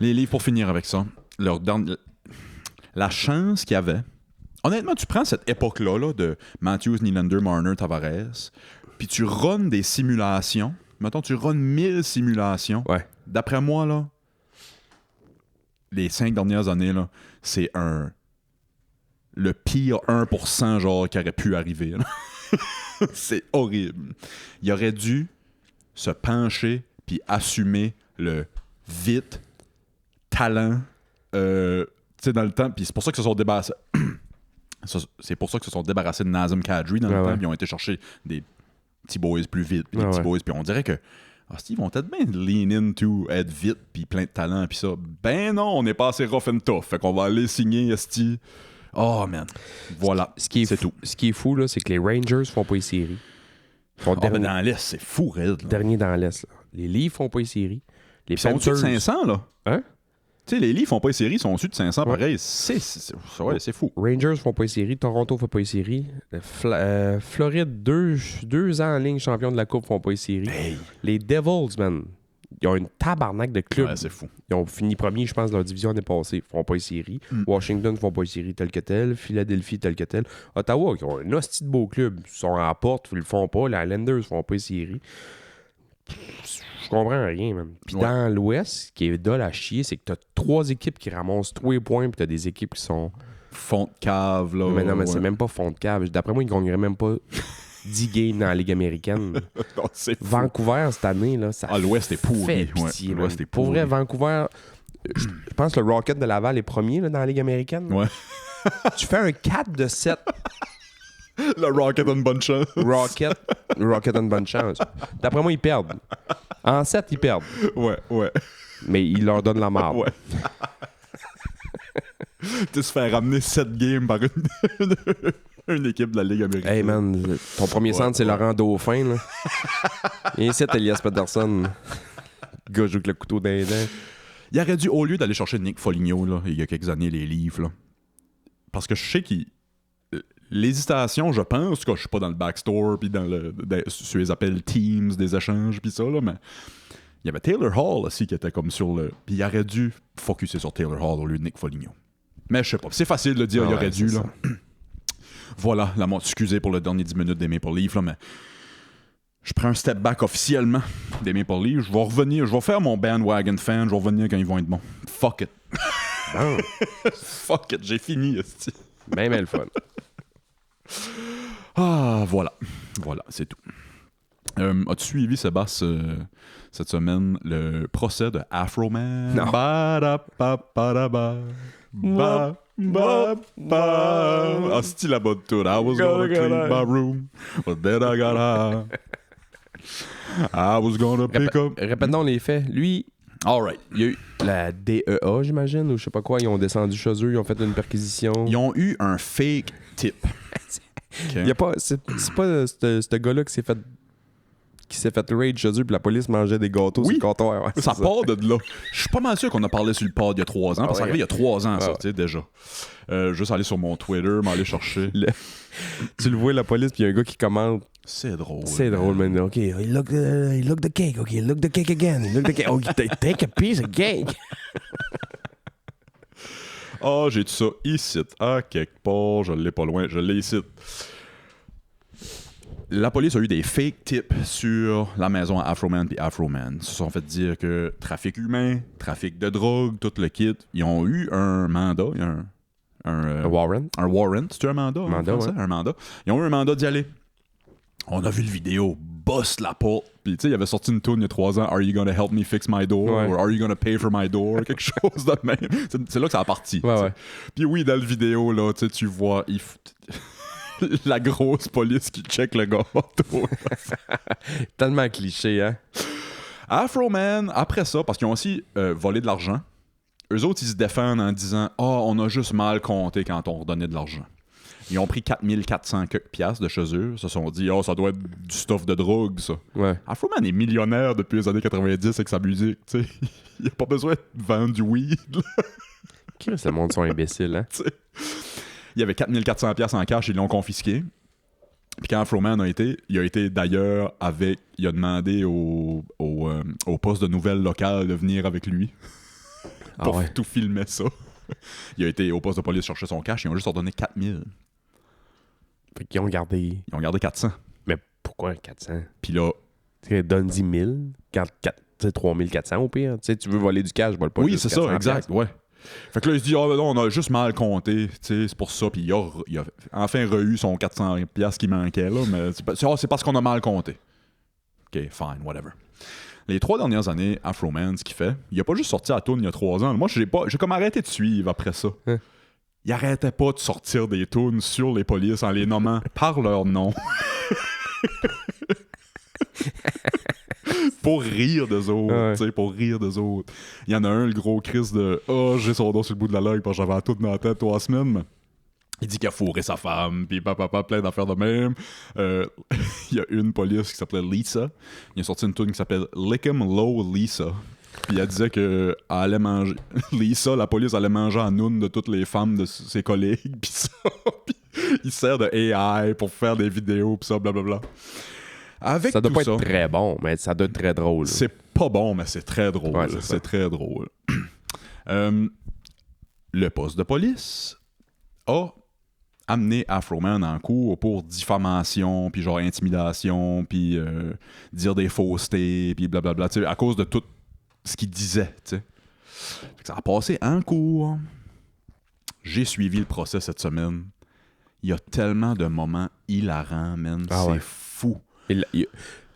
Les livres, pour finir avec ça, la chance qu'il y avait. Honnêtement, tu prends cette époque-là là, de Matthews, Nylander, Marner, Tavares, puis tu runs des simulations. Mettons, tu runs 1000 simulations. Ouais. D'après moi, là, les 5 dernières années, là, c'est le pire 1% genre qui aurait pu arriver. C'est horrible. Il aurait dû se pencher puis assumer le vite, talent, tu sais, dans le temps. Puis c'est pour ça que se sont débarrassés. C'est pour ça que se sont débarrassés de Nazem Kadri dans le temps. Puis ils ont été chercher des petits boys plus vite. Puis des petits boys. Puis on dirait que ils vont peut-être bien lean into être vite puis plein de talent. Puis ça, ben non, on n'est pas assez rough and tough. Fait qu'on va aller signer Esti. Oh man. Voilà. C'est tout. Ce qui est fou, là, c'est que les Rangers font pas les séries. Dans l'Est, c'est fou, raide. Dernier dans l'Est. Là. Les Leafs font pas les séries. Les Ils sont au-dessus de 500, là. Hein? Tu sais, les Leafs font pas les séries, ils sont au-dessus de 500, pareil. C'est fou. Rangers font pas les séries. Toronto fait pas les séries. Floride, deux ans en ligne champion de la Coupe, font pas les séries. Hey. Les Devils, man, ils ont une tabarnak de clubs. Ouais, c'est fou. Ils ont fini premier, je pense, de leur division l'année passée. Ils font pas les séries. Washington font pas les séries tel que tel. Philadelphie tel que tel. Ottawa, qui ont un hostie de beau club. Ils sont à la porte, ils le font pas. Les Islanders font pas les séries. Je comprends rien, man. Puis dans l'Ouest, ce qui est dole à chier, c'est que t'as 3 équipes qui ramassent 3 points, puis t'as des équipes qui sont... Fond de cave, là. Mais non, mais c'est même pas fond de cave. D'après moi, ils gagneraient même pas 10 games dans la Ligue américaine. Non, c'est fou. Vancouver, cette année, là, ça l'Ouest est pourri. fait pitié, man. L'Ouest est Pour pourri. vrai, Vancouver... Je pense que le Rocket de Laval est premier là, dans la Ligue américaine. Ouais. Tu fais un 4 de 7 Le Rocket a une bonne chance. Rocket a une bonne chance. D'après moi, ils perdent. En 7, ils perdent. Ouais. Mais ils leur donnent la marde. Ouais. Tu se fais ramener 7 games par une équipe de la Ligue américaine. Hey man, ton premier centre, c'est Laurent Dauphin. Là. Et ici, Elias Pettersson. Le gars joue avec le couteau dans les dents. Il aurait dû, au lieu d'aller chercher Nick Foligno, là, il y a quelques années, les livres, là, parce que je sais qu'il... L'hésitation, je pense que je suis pas dans le backstore puis sur les appels Teams, des échanges puis ça, là, mais il y avait Taylor Hall aussi qui était comme sur le... Puis il aurait dû focusser sur Taylor Hall au lieu de Nick Foligno. Mais je sais pas. C'est facile de dire il aurait dû, là. Voilà, excusez pour le dernier 10 minutes des Maple Leafs, là, mais je prends un step back officiellement des Maple Leafs. Je vais revenir, je vais faire mon bandwagon fan, je vais revenir quand ils vont être bons. Fuck it. Bon. Fuck it, j'ai fini, esti. Ben le fun. Ah, voilà, c'est tout. As-tu suivi, Sébastien, cette semaine, le procès de Afro Man? Non. Ah, c'est la bonne tour. I was gonna clean my room, but then I got high. I was gonna pick up... Répétons les faits. Lui, All right. il y a eu la DEA, j'imagine, ou je sais pas quoi. Ils ont descendu chez eux, ils ont fait une perquisition. Ils ont eu un fake tip. Okay. Il y a pas, c'est pas ce gars-là qui s'est fait raid chez eux puis la police mangeait des gâteaux sur le comptoir. Ouais, ça part de là. Je suis pas mal sûr qu'on a parlé sur le pod il y a 3 ans. Parce que ça arrive il y a 3 ans, ça, tu sais, déjà. Juste aller sur mon Twitter, m'aller chercher. Tu le vois, la police, puis il y a un gars qui commente. C'est drôle. C'est drôle, man. OK, he look the cake. OK, look the cake again. He look the cake. Oh, take a piece of cake. Ah, j'ai tout ça ici. Ah, quelque part, je l'ai pas loin. Je l'ai ici. La police a eu des fake tips sur la maison à Afroman et Afroman. Ils se sont fait dire que trafic humain, trafic de drogue, tout le kit. Ils ont eu un mandat. Il y a un warrant. Un warrant, c'est un mandat? Mandat, ouais. Un mandat. Ils ont eu un mandat d'y aller. On a vu le vidéo, bosse la porte. Puis tu sais, il avait sorti une tune il y a 3 ans, Are you gonna help me fix my door? Ouais. Or Are you gonna pay for my door? Quelque chose de même. C'est là que ça a parti. Ouais. Puis oui, dans le vidéo, là, tu vois, la grosse police qui check le gâteau. Tellement cliché, hein? Afroman, après ça, parce qu'ils ont aussi volé de l'argent, eux autres, ils se défendent en disant « Ah, on a juste mal compté quand on redonnait de l'argent. » Ils ont pris 4400 piastres de chez eux. Ils se sont dit « Ah, ça doit être du stuff de drogue, ça. » Ouais. Afroman est millionnaire depuis les années 90 avec sa musique, tu sais. Il a pas besoin de vendre du weed, là. Le monde sont imbéciles, hein? T'sais. Il y avait 4400$ en cash, ils l'ont confisqué. Puis quand Afro-Man il a été d'ailleurs avec... Il a demandé au poste de nouvelles locales de venir avec lui pour tout filmer ça. Il a été au poste de police chercher son cash, ils ont juste redonné 4000. Fait qu'ils ont gardé... Ils ont gardé 400. Mais pourquoi 400? Puis là... Donne 10 000, garde 3400 au pire. Tu sais, tu veux voler du cash, vole pas. Oui, c'est ça, exact, ouais. Fait que là, il se dit, non, on a juste mal compté, tu sais, c'est pour ça. Puis il a enfin re-eu son 400$ qui manquait, là, mais c'est parce qu'on a mal compté. OK, fine, whatever. Les 3 dernières années, Afro-Man, ce qu'il fait, il a pas juste sorti à tune il y a 3 ans. Moi, j'ai comme arrêté de suivre après ça. Hein? Il arrêtait pas de sortir des tunes sur les polices en les nommant par leur nom. Pour rire d'eux autres, tu sais, pour rire d'eux autres. Il y en a un, le gros Chris de « Oh, j'ai son dos sur le bout de la langue parce que j'avais tout dans la tête 3 semaines. » Il dit qu'il a fourré sa femme, puis plein d'affaires de même. Il y a une police qui s'appelait Lisa. Il a sorti une tune qui s'appelle « Lick 'em Low Lisa ». Puis elle disait qu'elle allait manger... Lisa, la police, allait manger en noune de toutes les femmes de ses collègues, puis ça. Puis il sert de AI pour faire des vidéos, puis ça, blablabla. Avec ça doit tout pas ça, être très bon, mais ça doit être très drôle. C'est pas bon, mais c'est très drôle. Ouais, c'est très drôle. Le poste de police a amené Afro-Man en cours pour diffamation, puis genre intimidation, puis dire des faussetés, puis blablabla, tu sais, à cause de tout ce qu'il disait, tu sais. Ça a passé en cours. J'ai suivi le procès cette semaine. Il y a tellement de moments hilarants, man. C'est fou.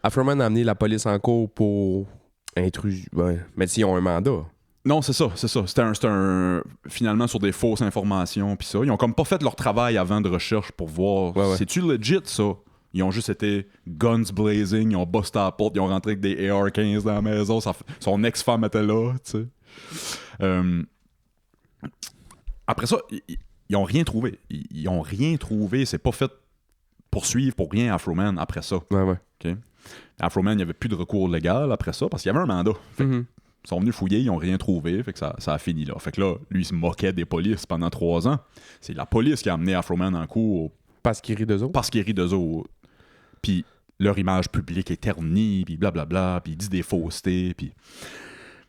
Afro-Man a amené la police en cours pour intrusion. Ouais. Mais s'ils ont un mandat. Non, c'est ça. C'était un finalement sur des fausses informations pis ça. Ils ont comme pas fait leur travail avant de recherche pour voir c'est-tu legit ça. Ils ont juste été guns blazing, ils ont busté à la porte, ils ont rentré avec des AR-15 dans la maison, son ex-femme était là, tu sais. Après ça, ils ont rien trouvé. Ils ont rien trouvé, c'est pas fait poursuivre pour rien Afro-Man après ça. Ouais. Okay? Afro-Man, il n'y avait plus de recours légal après ça parce qu'il y avait un mandat. Ils sont venus fouiller, ils n'ont rien trouvé, fait que ça a fini là. Fait que là, lui, il se moquait des polices pendant 3 ans. C'est la police qui a amené Afro-Man en cours. Parce qu'il rit d'eux autres? Parce qu'il rit d'eux autres. Puis leur image publique est ternie, puis blablabla, puis il dit des faussetés, puis...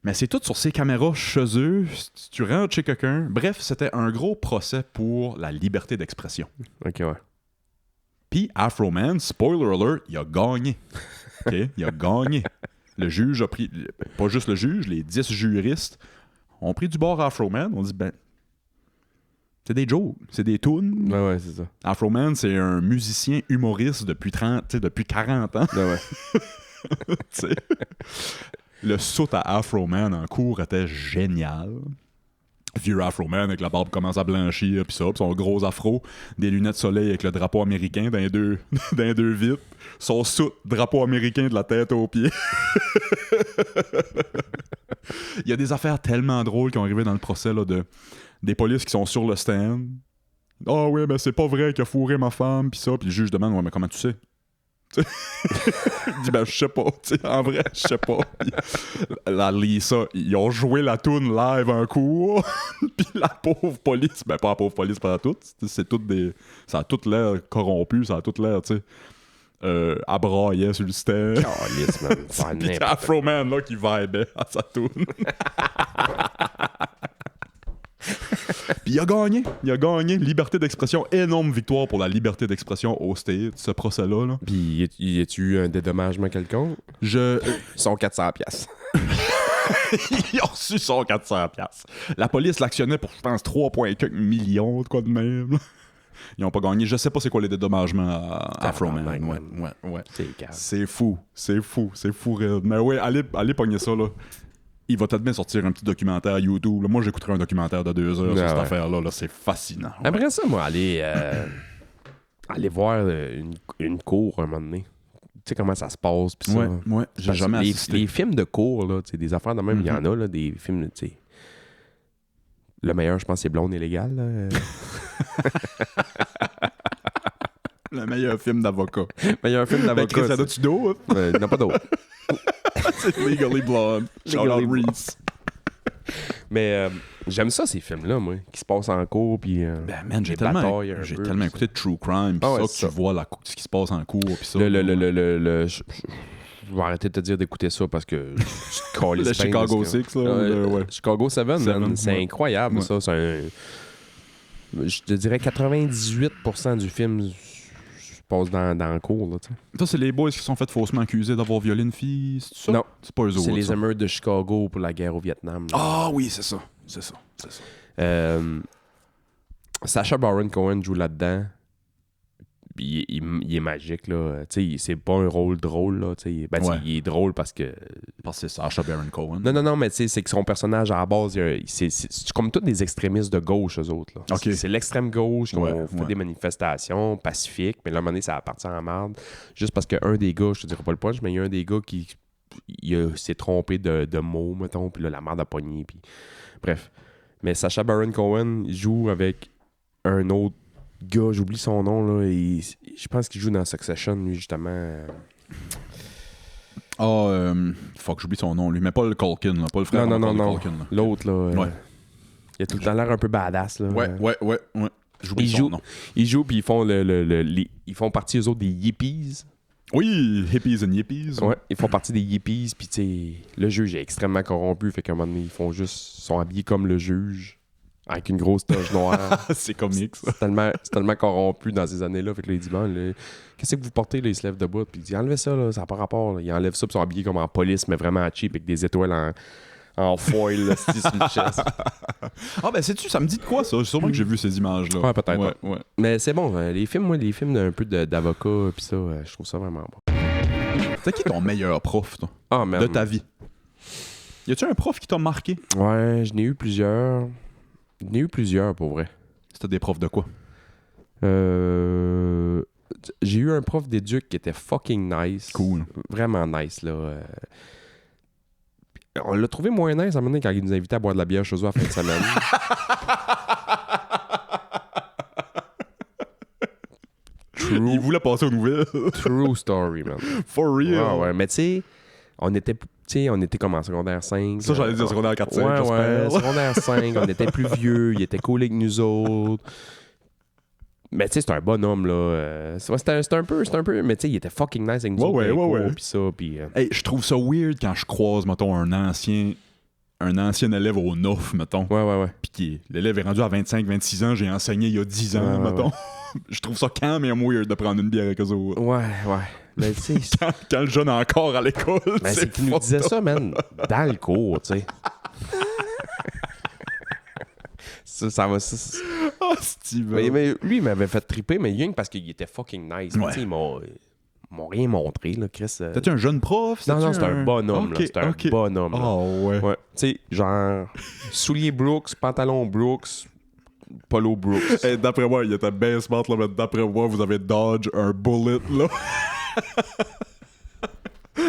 Mais c'est tout sur ces caméras chez eux, si tu rentres chez quelqu'un. Bref, c'était un gros procès pour la liberté d'expression. OK, ouais. Puis Afro-Man, spoiler alert, il a gagné. OK? Il a gagné. Le juge a pris... Pas juste le juge, les 10 juristes ont pris du bord à Afro-Man. On dit, c'est des jokes, c'est des tunes. Ouais, c'est ça. Afro-Man, c'est un musicien humoriste depuis 40 ans. Ouais. Le saut à Afro-Man en cours était génial. Vieux Afro-Man avec la barbe commence à blanchir, puis son gros afro, des lunettes soleil avec le drapeau américain dans les deux vitres, son soute, drapeau américain de la tête aux pieds. Il y a des affaires tellement drôles qui ont arrivé dans le procès là, des polices qui sont sur le stand. « Ah oui, mais c'est pas vrai qu'il a fourré ma femme, puis ça. » Puis le juge demande « Ouais, mais comment tu sais? » Il dit « Je sais pas, en vrai, je sais pas. » La Lisa, ils ont joué la toune live en cours, puis la pauvre police, pas la pauvre police pendant tout, c'est tout ça a tout l'air corrompu, ça a tout l'air, tu sais, à brailler sur le stand. Calice, man. Puis Afro-Man, là, qui vibait à sa toune. Puis il a gagné, liberté d'expression, énorme victoire pour la liberté d'expression au State, ce procès-là. Là. Puis y a-tu eu un dédommagement quelconque? Ils sont 400$. Il a reçu son 400$. La police l'actionnait pour, je pense, 3,4 millions, de quoi de même. Là. Ils ont pas gagné. Je sais pas c'est quoi les dédommagements à Afro-Man. Ouais. C'est fou. Mais ouais, allez pogner ça, là. Il va peut-être bien sortir un petit documentaire YouTube. Là, moi, j'écouterai un documentaire de 2 heures sur cette affaire-là. Là, c'est fascinant. Ouais. Après ça, moi, aller voir une cour un moment donné. Tu sais comment ça se passe. Pis ça. Ouais. J'ai jamais assisté. Les films de cours, là, des affaires de même, il y en a, là, des films, tu sais. Le meilleur, je pense, c'est Blonde illégale. Le meilleur film d'avocat. Meilleur film d'avocat. Chris, ça doit-tu d'autres? Non, pas d'autres. C'est Legally Blonde. Charlotte Reese. Mais j'aime ça, ces films-là, moi, qui se passent en cours, puis... Ben, man, j'ai des batailles un tellement, peu, écouté de True Crime, pis Ah ouais, ça, c'est que ça. tu vois ce qui se passe en cours, pis ça. Je vais arrêter de te dire d'écouter ça parce que je calisse Le bien, Chicago parce que- 6, là. Ouais. Chicago 7, man, Seven, c'est ouais. incroyable, Ouais. ça. C'est je te dirais 98% du film se passe dans le cours, là, tu sais. Ça, c'est les boys qui sont fait faussement accusés d'avoir violé une fille, c'est ça? Non. C'est pas eux autres, C'est les ça. émeutes de Chicago pour la guerre au Vietnam. là. Ah oui, c'est ça. C'est ça. Sacha Baron Cohen joue là-dedans. Puis il est magique, là. Tu sais, c'est pas un rôle drôle, là. Tu sais. Ben, tu sais, Ouais. il est drôle parce que... Parce que c'est Sacha Baron Cohen. Non, mais tu sais, c'est que son personnage, à la base, c'est comme tous des extrémistes de gauche, eux autres, là. Ok. C'est l'extrême gauche qui ont fait ouais. des manifestations pacifiques, mais là, à un moment donné, ça a parti en merde. Juste parce qu'un des gars, je te dirais pas le punch, mais il y a un des gars qui s'est trompé de mots, mettons, puis là, la merde a pogné, puis... Bref. Mais Sacha Baron Cohen joue avec un autre gars, j'oublie son nom, là, je pense qu'il joue dans Succession, lui, justement. Fuck, j'oublie son nom, lui. Mais pas le Culkin, là. Pas le frère Non, encore non, de Culkin, là. L'autre, là. Ouais. Il a tout le temps l'air un peu badass, là. Ouais. J'oublie Il son joue, nom. ils jouent, puis ils font ils font partie, eux autres, des yippies. Oui, Hippies and Yippies. Ouais, ils font partie des yippies, puis tu sais, le juge est extrêmement corrompu, fait qu'à un moment donné, ils sont habillés comme le juge, avec une grosse toge noire. C'est comique, ça. C'est tellement corrompu dans ces années-là, fait que là, il dit, bon, là, qu'est-ce que vous portez, là? Il se lève debout, puis il dit, enlevez ça, là, ça n'a pas rapport, là. Il enlève ça, puis ils sont habillés comme en police, mais vraiment cheap, avec des étoiles en foil, là, sur le chest. Ah, ben, sais-tu, ça me dit de quoi, ça? Sûrement que j'ai vu ces images-là. Ouais, peut-être. Ouais. Mais c'est bon, les films un peu d'avocat, puis ça, je trouve ça vraiment bon. C'est qui ton meilleur prof, toi, Ah, man. de ta vie? Y a-tu un prof qui t'a marqué? Ouais, je n'ai eu plusieurs. Pour vrai. C'était des profs de quoi? J'ai eu un prof d'éduc qui était fucking nice. Cool. Vraiment nice, là. On l'a trouvé moins nice à un moment donné quand il nous invitait à boire de la bière chez eux à la fin de semaine. Il voulait passer aux nouvelles. True story, man. For real. Ouais. Mais tu sais, on était comme en secondaire 5. Ça, j'allais dire secondaire 4-5, Ouais, j'espère. secondaire 5. On était plus vieux. Il était cool avec nous autres. Mais tu sais, c'est un bonhomme, là. C'était un peu... Mais tu sais, il était fucking nice avec nous autres. Ouais. Puis ça, puis... Hey, je trouve ça weird quand je croise, mettons, un ancien élève au 9, mettons. Ouais. Puis l'élève est rendu à 25-26 ans, j'ai enseigné il y a 10 ans, Ouais. mettons. Je trouve ça quand même weird de prendre une bière avec eux autres. Ouais. Mais tu sais... Quand le jeune est encore à l'école, Ben, c'est qu'il nous disait ça, man, dans le cours, tu sais. ça va... Ah, Steven. Mais lui, il m'avait fait triper, mais rien que parce qu'il était fucking nice. Ouais. Tu sais, ils m'ont rien montré, là, Chris. T'as-tu un jeune prof? Non, c'est un bonhomme, Ok, là. C'est un ok. bonhomme, là. Oh, ouais. Ouais. Tu sais, genre, souliers Brooks, pantalon Brooks, polo Brooks. Hey, d'après moi, il était bien smart, là, mais d'après moi, vous avez dodge un bullet, là.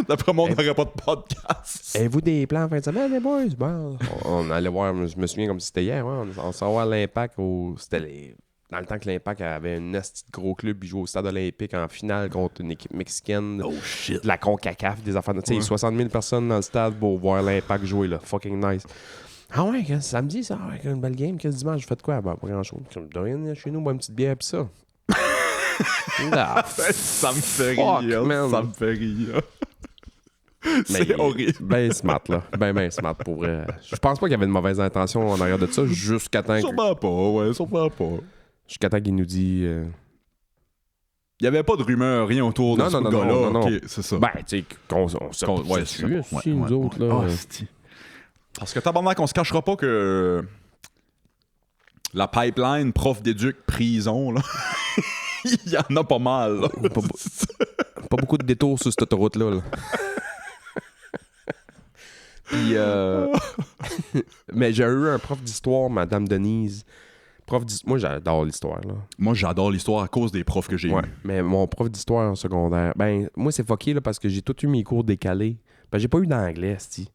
D'après moi, on n'aurait pas de podcast. Avez-vous des plans en fin de semaine, les boys? Bon, on allait voir, je me souviens comme si c'était hier, ouais, on s'en va à l'Impact. Dans le temps que l'Impact avait un esti de gros club, ils jouaient au stade olympique en finale contre une équipe mexicaine. Oh shit. De la CONCACAF, des affaires. Tu sais, 60 000 personnes dans le stade pour voir l'Impact jouer, là. Fucking nice. Ah ouais, samedi, ça, ouais, une belle game. Qu'est-ce dimanche, je fais de quoi? Ben, pas grand-chose. De rien, chez nous, boire une petite bière, pis ça. Ah, Ça me fait fuck, rire. man. Ça me fait rire. C'est Mais horrible. Ben smart, là. Ben smart, pour vrai. Je pense pas qu'il y avait de mauvaises intentions en arrière de ça, jusqu'à temps qu'il nous dit... Il n'y avait pas de rumeur, rien autour de Non, ce non, gars-là. non. Ok, c'est ça. Ben, tu sais, on se Ouais, dessus, c'est ça. si, nous autres, là. Ah, c'est-tu. Parce que tabarnak, on se cachera pas que la pipeline, prof d'éduc, prison, là, il y en a pas mal. Là. Pas beaucoup de détours sur cette autoroute-là. Là. Puis, mais j'ai eu un prof d'histoire, Madame Denise. Moi, j'adore l'histoire, là. Moi, j'adore l'histoire à cause des profs que j'ai Ouais, eus. mais mon prof d'histoire en secondaire, ben, moi, c'est fucké, là, parce que j'ai tout eu mes cours décalés. Ben, j'ai pas eu d'anglais, c'ti.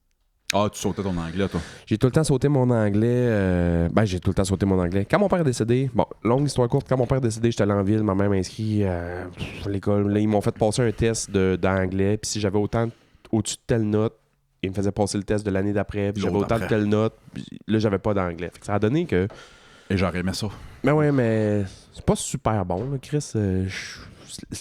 Ah, tu sautais ton anglais, toi. J'ai tout le temps sauté mon anglais. J'ai tout le temps sauté mon anglais. Quand mon père est décédé, bon, longue histoire courte, quand mon père est décédé, j'étais allé en ville, ma mère m'a inscrit à l'école. Là, ils m'ont fait passer un test d'anglais. Puis si j'avais autant au-dessus de telle note, il me faisait passer le test de l'année d'après, puis j'avais L'autre autant de après. telles notes, puis là, j'avais pas d'anglais. Fait que ça a donné que... Et j'aurais aimé ça. Mais ouais, mais c'est pas super bon, là, Chris.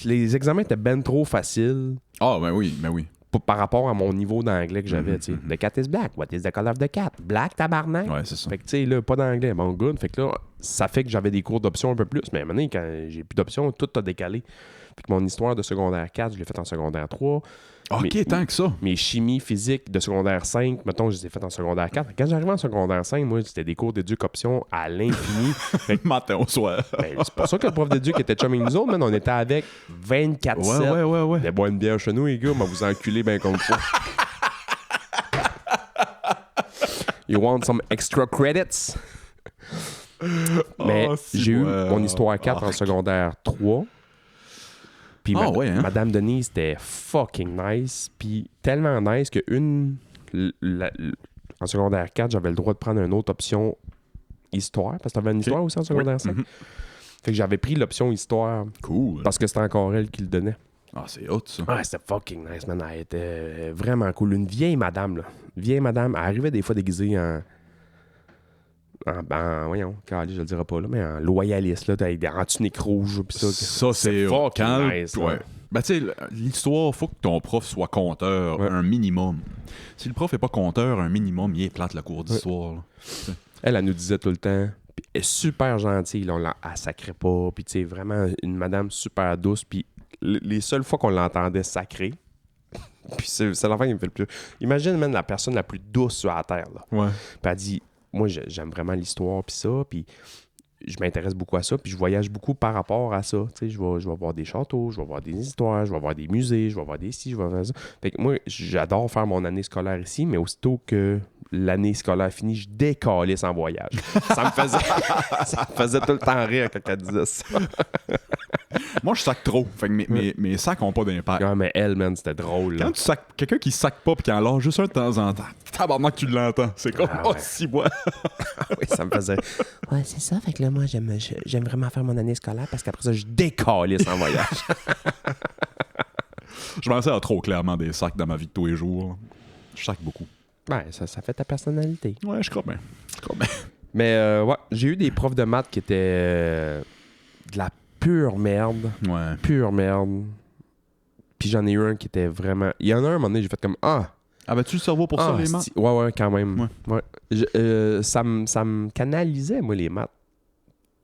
Les examens étaient ben trop faciles Ah, ben oui, ben oui. par rapport à mon niveau d'anglais que j'avais, Mhm, tu sais. mhm. The cat is black. What is the color of the cat? Black, tabarnak? Ouais, c'est ça. Fait que, tu sais, là, pas d'anglais. Bon, good. Fait que là, ça fait que j'avais des cours d'options un peu plus. Mais maintenant, quand j'ai plus d'options, tout a décalé. Fait que mon histoire de secondaire 4, je l'ai faite en secondaire 3. OK, Mais- tant que ça. Mes chimies physiques de secondaire 5, mettons, je les ai faites en secondaire 4. Quand j'arrivais en secondaire 5, moi, c'était des cours d'éduc option à l'infini. Matin au soir. Ben, c'est pour ça que le prof d'éduc était chum avec nous autres, man. On était avec 24/7. Ouais. Des boire une bière chez nous, les gars, mais vous enculer bien comme faut. You want some extra credits? Mais Oh, si j'ai eu ouais. mon histoire 4 en secondaire 3. Puis Ah, ouais, hein? Madame Denise était fucking nice. Puis tellement nice que en secondaire 4, j'avais le droit de prendre une autre option histoire. Parce que t'avais une histoire aussi en secondaire 5. Mhm. Fait que j'avais pris l'option histoire Cool. parce que c'était encore elle qui le donnait. Ah, c'est hot, ça. Ouais, c'était fucking nice, man. Elle était vraiment cool. Une vieille madame, là. Vieille madame, elle arrivait des fois déguisée voyons, Carly, je le dirai pas, là, mais en loyaliste, là, avec des tuniques rouges, pis ça. Ça, c'est fucking quand, nice, ouais. là. Ben, tu sais, l'histoire, faut que ton prof soit compteur, Ouais. un minimum. Si le prof est pas compteur, un minimum, il est plate le cours d'histoire. là. Elle nous disait tout le temps. Puis elle est super gentille, là, elle sacrait pas. Puis, tu sais, vraiment une madame super douce. Puis, les seules fois qu'on l'entendait sacrer, puis c'est l'enfant qui me fait le plus. Imagine, même la personne la plus douce sur la terre, là. Ouais. Puis elle dit, moi, j'aime vraiment l'histoire, puis ça, puis je m'intéresse beaucoup à ça, puis je voyage beaucoup par rapport à ça. Tu sais, je vais voir des châteaux, je vais voir des histoires, je vais voir des musées, je vais voir des ci, je vais voir ça. Fait que moi, j'adore faire mon année scolaire ici, mais aussitôt que l'année scolaire finie, je décalisse en voyage. ça me faisait tout le temps rire quand elle disait ça. Moi, je sac trop. Fait que mes sacs ont pas d'impact. Ah, mais elle, man, c'était drôle. Là. Quand tu sacs quelqu'un qui sac pas pis qui en lâche juste un de temps en temps, tabarnak que tu l'entends. C'est comme, Ah, oh, ouais. si, moi. Oui, ça me faisait. Ouais, c'est ça. Fait que là, moi, j'aime vraiment faire mon année scolaire parce qu'après ça, je décalisse en voyage. Je m'en sers trop clairement des sacs dans ma vie de tous les jours. Je sac beaucoup. Ouais, ça fait ta personnalité. Ouais, je crois bien. Mais ouais, j'ai eu des profs de maths qui étaient de la pure merde. Ouais. Pure merde. Puis j'en ai eu un qui était vraiment... Il y en a un moment donné, j'ai fait comme... Ah! Avais-tu le cerveau pour ça, les maths? Ouais, quand même. Ouais. Ouais. Ça me canalisait, moi, les maths.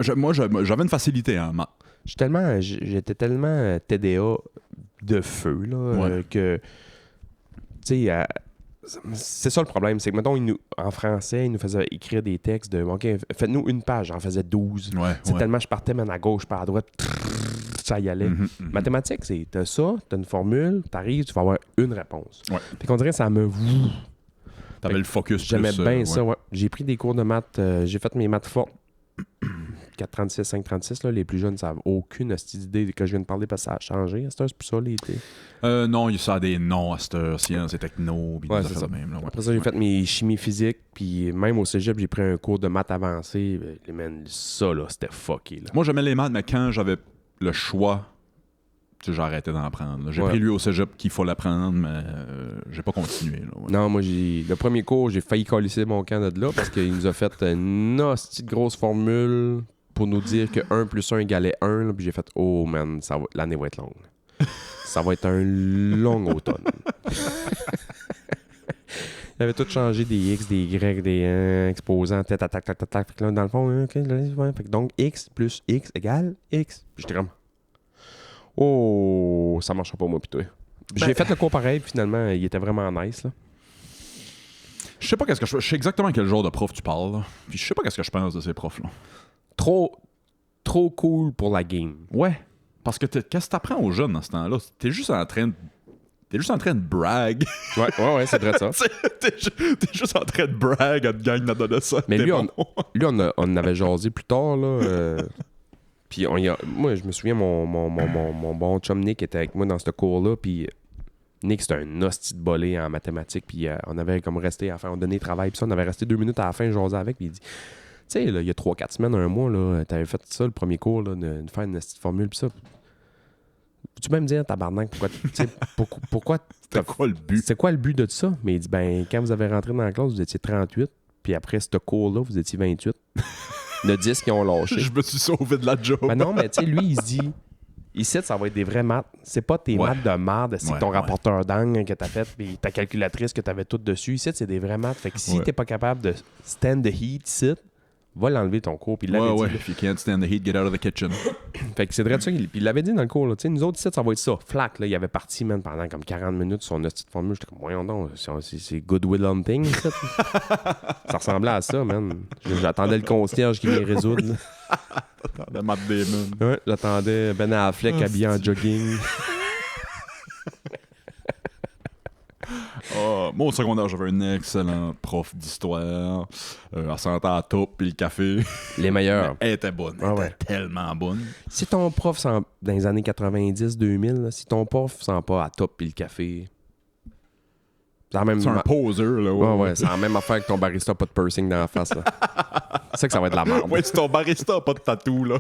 J'avais une facilité en maths. J'étais tellement TDA de feu, là, Ouais. que... Tu sais... c'est ça le problème, c'est que, mettons, en français, ils nous faisaient écrire des textes de « OK, faites-nous une page. » J'en faisais 12. Ouais. C'est tellement je partais, même à gauche, pas à droite, ça y allait. Mathématiques, c'est t'as ça, t'as une formule, t'arrives, tu vas avoir une réponse. Ouais. Puis qu'on dirait que ça me... T'avais le focus J'aimais plus, bien ouais. ça, ouais. J'ai pris des cours de maths, j'ai fait mes maths fortes. 436, 536, là, les plus jeunes savent aucune hostie d'idée que je viens de parler parce que ça a changé. C'est plus ça, l'été. Non, ça a des noms à cette heure, sciences et techno, puis Ouais, des c'est affaires ça. de même. Là, ouais. Après ça, j'ai fait mes chimies physiques, puis même au cégep, j'ai pris un cours de maths avancé. Man, ça, là, c'était fucké, là. Moi, j'aimais les maths, mais quand j'avais le choix, tu sais, j'arrêtais d'en prendre. là. J'ai Ouais. pris lui au cégep qu'il faut l'apprendre, mais j'ai pas continué. Là, ouais. Non, moi, le premier cours, j'ai failli colisser mon camp de là parce qu'il nous a fait une hostie de grosse formule pour nous dire que 1 plus 1 égalait 1. Là, puis j'ai fait, oh man, l'année va être longue. Ça va être un long automne. Il avait tout changé des X, des Y, des exposants, tête à tac, tac, tac, tac. Fait que là, dans le fond, OK, là, ouais. Fait que donc X plus X égale X. Puis j'étais comme, oh, ça marchera pas, moi, pis toi. J'ai fait le cours pareil, puis finalement, il était vraiment nice, là. Je sais pas qu'est-ce que je sais exactement quel genre de prof tu parles. Là. Puis je sais pas qu'est-ce que je pense de ces profs-là. Trop cool pour la game. Ouais. Parce que qu'est-ce que t'apprends aux jeunes dans ce temps-là? T'es juste en train de brag. Ouais, c'est vrai ça. t'es juste en train de brag à une gang d'adolescents. Mais T'es lui, bon. on avait jasé plus tard, là. Puis moi, je me souviens, mon bon chum Nick était avec moi dans ce cours-là, puis Nick, c'était un hostie de bolé en mathématiques, puis on avait comme resté à faire, on donnait travail, puis ça, on avait resté 2 minutes à la fin, jaser avec, puis il dit, tu sais, il y a 3-4 semaines, un mois, là, t'avais fait ça, le premier cours, là, de faire une hostie de formule, puis ça. peux-tu même dire, tabarnak, pourquoi C'était quoi le but? c'est quoi le but de ça? Mais il dit, ben, quand vous avez rentré dans la classe, vous étiez 38, puis après ce cours-là, vous étiez 28. Il y en a 10 qui ont lâché. Je me suis sauvé de la job. Ben non, mais tu sais, lui, il se dit, ici, ça va être des vrais maths. C'est pas tes maths de merde, c'est ton rapporteur d'angle que t'as fait, puis ta calculatrice que t'avais tout dessus. Ici, c'est des vrais maths. Fait que si t'es pas capable de stand the heat ici, va l'enlever ton cours. Puis il l'avait dit. If you can't stand the heat, get out of the kitchen. Fait que c'est vrai de ça. Puis il l'avait dit dans le cours. Là. Nous autres, ici, ça va être ça. Flac, là, il avait parti, man, pendant comme 40 minutes sur son petite formule. J'étais comme, voyons donc, c'est Goodwill Hunting, ça. Ça ressemblait à ça, man. J'attendais le concierge qui vient résoudre. Le Matt Damon. Ouais, j'attendais Ben Affleck habillé en jogging. Moi, au secondaire, j'avais un excellent prof d'histoire. Elle sentait à top puis le café. Les meilleurs. Elle était bonne. Elle était tellement bonne. Si ton prof sent, dans les années 90-2000, si ton prof sent pas à top puis le café, c'est un poser, là. Ouais, c'est la même affaire que ton barista pas de piercing dans la face, là. C'est ça que ça va être la merde. Ouais, si ton barista a pas de tatou, là.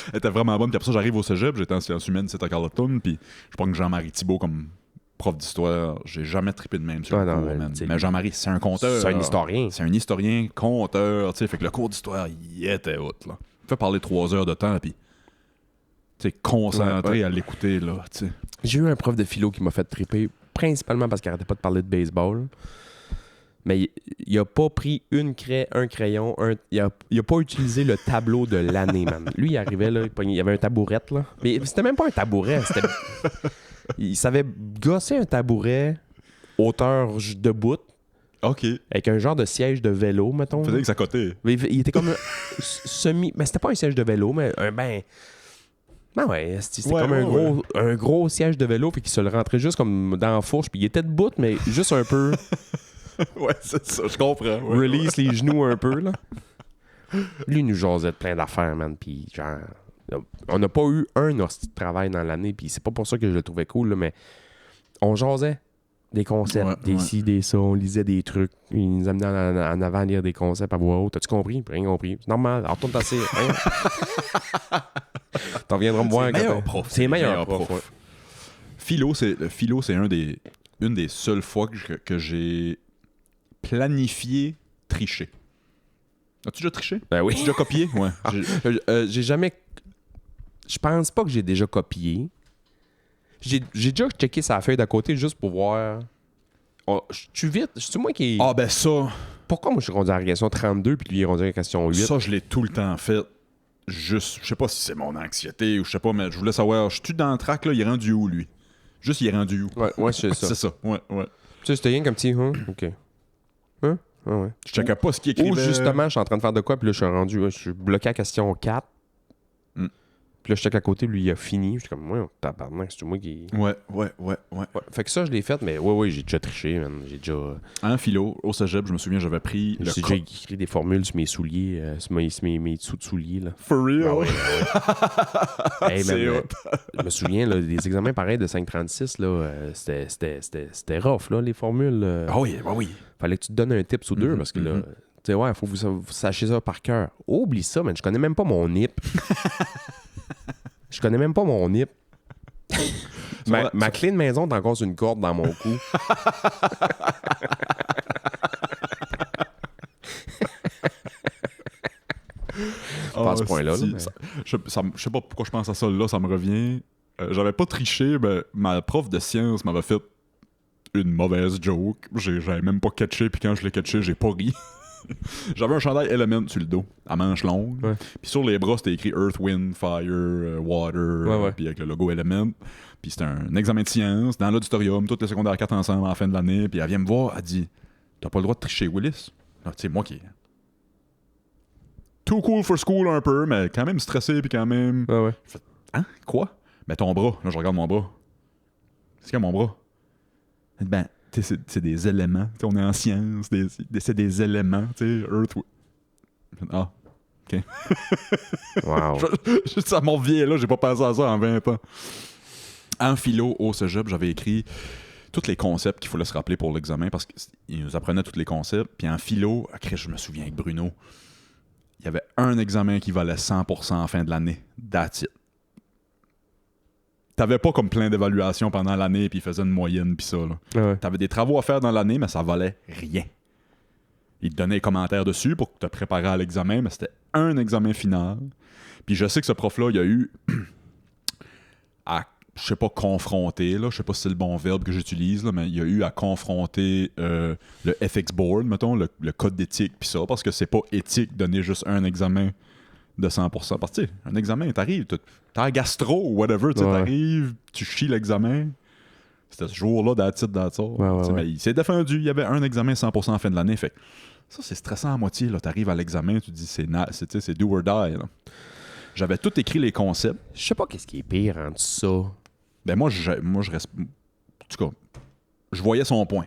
Elle était vraiment bonne. Puis après ça, j'arrive au cégep, j'étais en sciences humaines, c'est à Carleton, puis je pense que Jean-Marie Thibault, comme prof d'histoire, j'ai jamais trippé de même sur le cours, man. Mais Jean-Marie, c'est un conteur. C'est un historien. C'est un historien, conteur, tu sais, fait que le cours d'histoire, il était hot, là. Il fait parler 3 heures de temps, puis tu sais, concentré à l'écouter, là, tu sais. J'ai eu un prof de philo qui m'a fait tripper, principalement parce qu'il arrêtait pas de parler de baseball. Mais il a pas pris une craie, un crayon, il a pas utilisé le tableau de l'année, man. Lui, il arrivait, là, il y avait un tabouret, là. Mais c'était même pas un tabouret, il savait gosser un tabouret hauteur debout. OK. Avec un genre de siège de vélo, mettons. Faisait que ça cotait. Il était comme semi... Mais c'était pas un siège de vélo, mais ben ouais, c'était comme un gros siège de vélo, puis qu'il se le rentrait juste comme dans la fourche, puis il était debout, mais juste un peu... Ouais, c'est ça, je comprends. Ouais, release les genoux un peu, là. Lui, il nous jasait de plein d'affaires, man, puis genre... On n'a pas eu un hostie de travail dans l'année, puis c'est pas pour ça que je le trouvais cool, là, mais on jasait des concepts, des ci, des ça, on lisait des trucs, il nous amenait en avant à lire des concepts à voix haute. T'as-tu compris? Rien compris. C'est normal, alors retourne t'asseoir. T'en viendras me voir. C'est le meilleur prof. Ouais. Philo, c'est une des seules fois que j'ai planifié tricher. As-tu déjà triché? Ben oui. As-tu déjà copié? Ouais. J'ai jamais... Je pense pas que j'ai déjà copié. J'ai déjà checké sa feuille d'à côté juste pour voir... Je suis vite. C'est moi qui... Ah ben ça... Pourquoi moi je suis rendu à la question 32 puis lui il est rendu à la question 8? Ça, je l'ai tout le temps fait. Juste, je sais pas si c'est mon anxiété ou je sais pas, mais je voulais savoir, je suis dans le track, là, il est rendu où, lui? Juste, il est rendu où? Ouais, c'est ça. C'est ça, ouais. Tu sais, c'était rien comme petit... OK. Hein? Ah ouais. Je checkais pas ce qu'il écrivait. Ou justement, je suis en train de faire de quoi, puis là, je suis bloqué à question 4. Puis là, je check à côté, lui, il a fini. Je suis comme, ouais, tabarnak, c'est moi qui... Ouais. Fait que ça, je l'ai fait, mais ouais, j'ai déjà triché, man. J'ai déjà... En philo, au cégep, je me souviens, j'avais pris le J'ai déjà écrit des formules sur mes souliers, sur mes dessous de souliers, là. For real? Ah ouais. Hey, C'est man, je me souviens, là, des examens pareils de 536, là, c'était rough, là, les formules. Ah oui. Fallait que tu te donnes un tip ou deux, parce que là... Tu sais, ouais, faut que vous sachiez ça par cœur. Oublie ça, man. Je connais même pas mon NIP. Je connais même pas mon NIP. Ma clé de maison est encore sur une corde dans mon cou. Pas à ce point-là. Là, mais... je sais pas pourquoi je pense à ça là, ça me revient. J'avais pas triché, mais ma prof de sciences m'avait fait une mauvaise joke. J'avais même pas catché, puis quand je l'ai catché, j'ai pas ri. J'avais un chandail Element sur le dos, à manches longues. Ouais. Puis sur les bras, c'était écrit Earth, Wind, Fire, Water, puis avec le logo Element. Puis c'était un examen de sciences dans l'auditorium, toutes les secondaires 4 ensemble à la fin de l'année. Puis elle vient me voir, elle dit t'as pas le droit de tricher, Willis. Tu sais, moi qui. Too cool for school un peu, mais quand même stressé, puis quand même. Ouais. Je fais hein? Quoi? Ben ton bras. Là, je regarde mon bras. C'est quoi mon bras? Ben. C'est des éléments. T'sais, on est en sciences, c'est des éléments. Earth. Ah, OK. Wow. Ça m'en revient là, j'ai pas pensé à ça en 20 ans. En philo, au cégep, j'avais écrit tous les concepts qu'il fallait se rappeler pour l'examen parce qu'il nous apprenait tous les concepts. Puis en philo, je me souviens avec Bruno, il y avait un examen qui valait 100% en fin de l'année. That's it. T'avais pas comme plein d'évaluations pendant l'année, puis ils faisaient une moyenne, puis ça. Là. Ouais. T'avais des travaux à faire dans l'année, mais ça valait rien. Ils te donnaient des commentaires dessus pour te préparer à l'examen, mais c'était un examen final. Puis je sais que ce prof-là, il a eu à, je sais pas, confronter, là, je sais pas si c'est le bon verbe que j'utilise, là, mais il a eu à confronter le ethics board, mettons, le code d'éthique, puis ça, parce que c'est pas éthique de donner juste un examen de 100%. Parce que, tu sais, un examen, t'arrives, t'as un gastro ou whatever, tu sais, t'arrives, tu chies l'examen. C'était ce jour-là, that's it, that's all. Ouais. Mais il s'est défendu, il y avait un examen 100% en fin de l'année, fait ça, c'est stressant à moitié, là. T'arrives à l'examen, tu te dis, c'est do or die, là. J'avais tout écrit les concepts. Je sais pas qu'est-ce qui est pire entre ça. Ben moi, je reste... En tout cas, je voyais son point.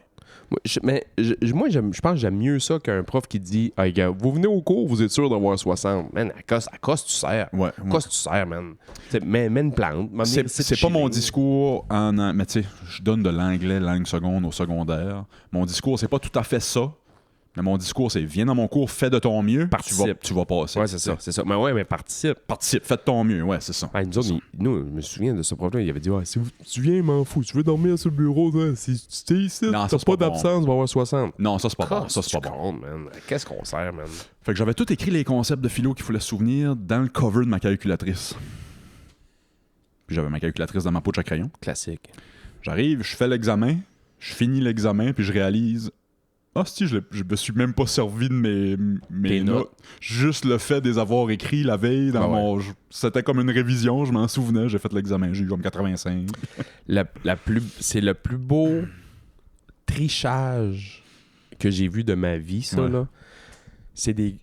Moi, je pense que j'aime mieux ça qu'un prof qui dit hey, gars, vous venez au cours, vous êtes sûr d'avoir 60. Man, à cause tu sers. Ouais. À cause tu sers, man. Mets une plante. C'est pas mon discours en... Mais tu sais, je donne de l'anglais langue seconde au secondaire. Mon discours, c'est pas tout à fait ça. Mais mon discours, c'est viens dans mon cours, fais de ton mieux, tu vas passer. Ouais, c'est ça. Mais ouais, mais participe. Participe, fais de ton mieux, ouais, c'est ça. Hey, nous, je me souviens de ce prof-là, il avait dit si tu viens, m'en fous. Tu veux dormir sur le bureau, toi, si tu es ici, non, t'as pas d'absence, tu vas avoir 60. Non, ça, c'est pas bon. Ça, c'est pas bon. Man. Qu'est-ce qu'on sert, man? Fait que j'avais tout écrit les concepts de philo qu'il fallait se souvenir dans le cover de ma calculatrice. Puis j'avais ma calculatrice dans ma poche à crayon. Classique. J'arrive, je fais l'examen, je finis l'examen, puis je réalise... Ah, si, je me suis même pas servi de mes notes. Juste le fait de les avoir écrits la veille dans mon... C'était comme une révision, je m'en souvenais, j'ai fait l'examen, j'ai eu comme 85. C'est le plus beau trichage que j'ai vu de ma vie, ça, là. C'est des...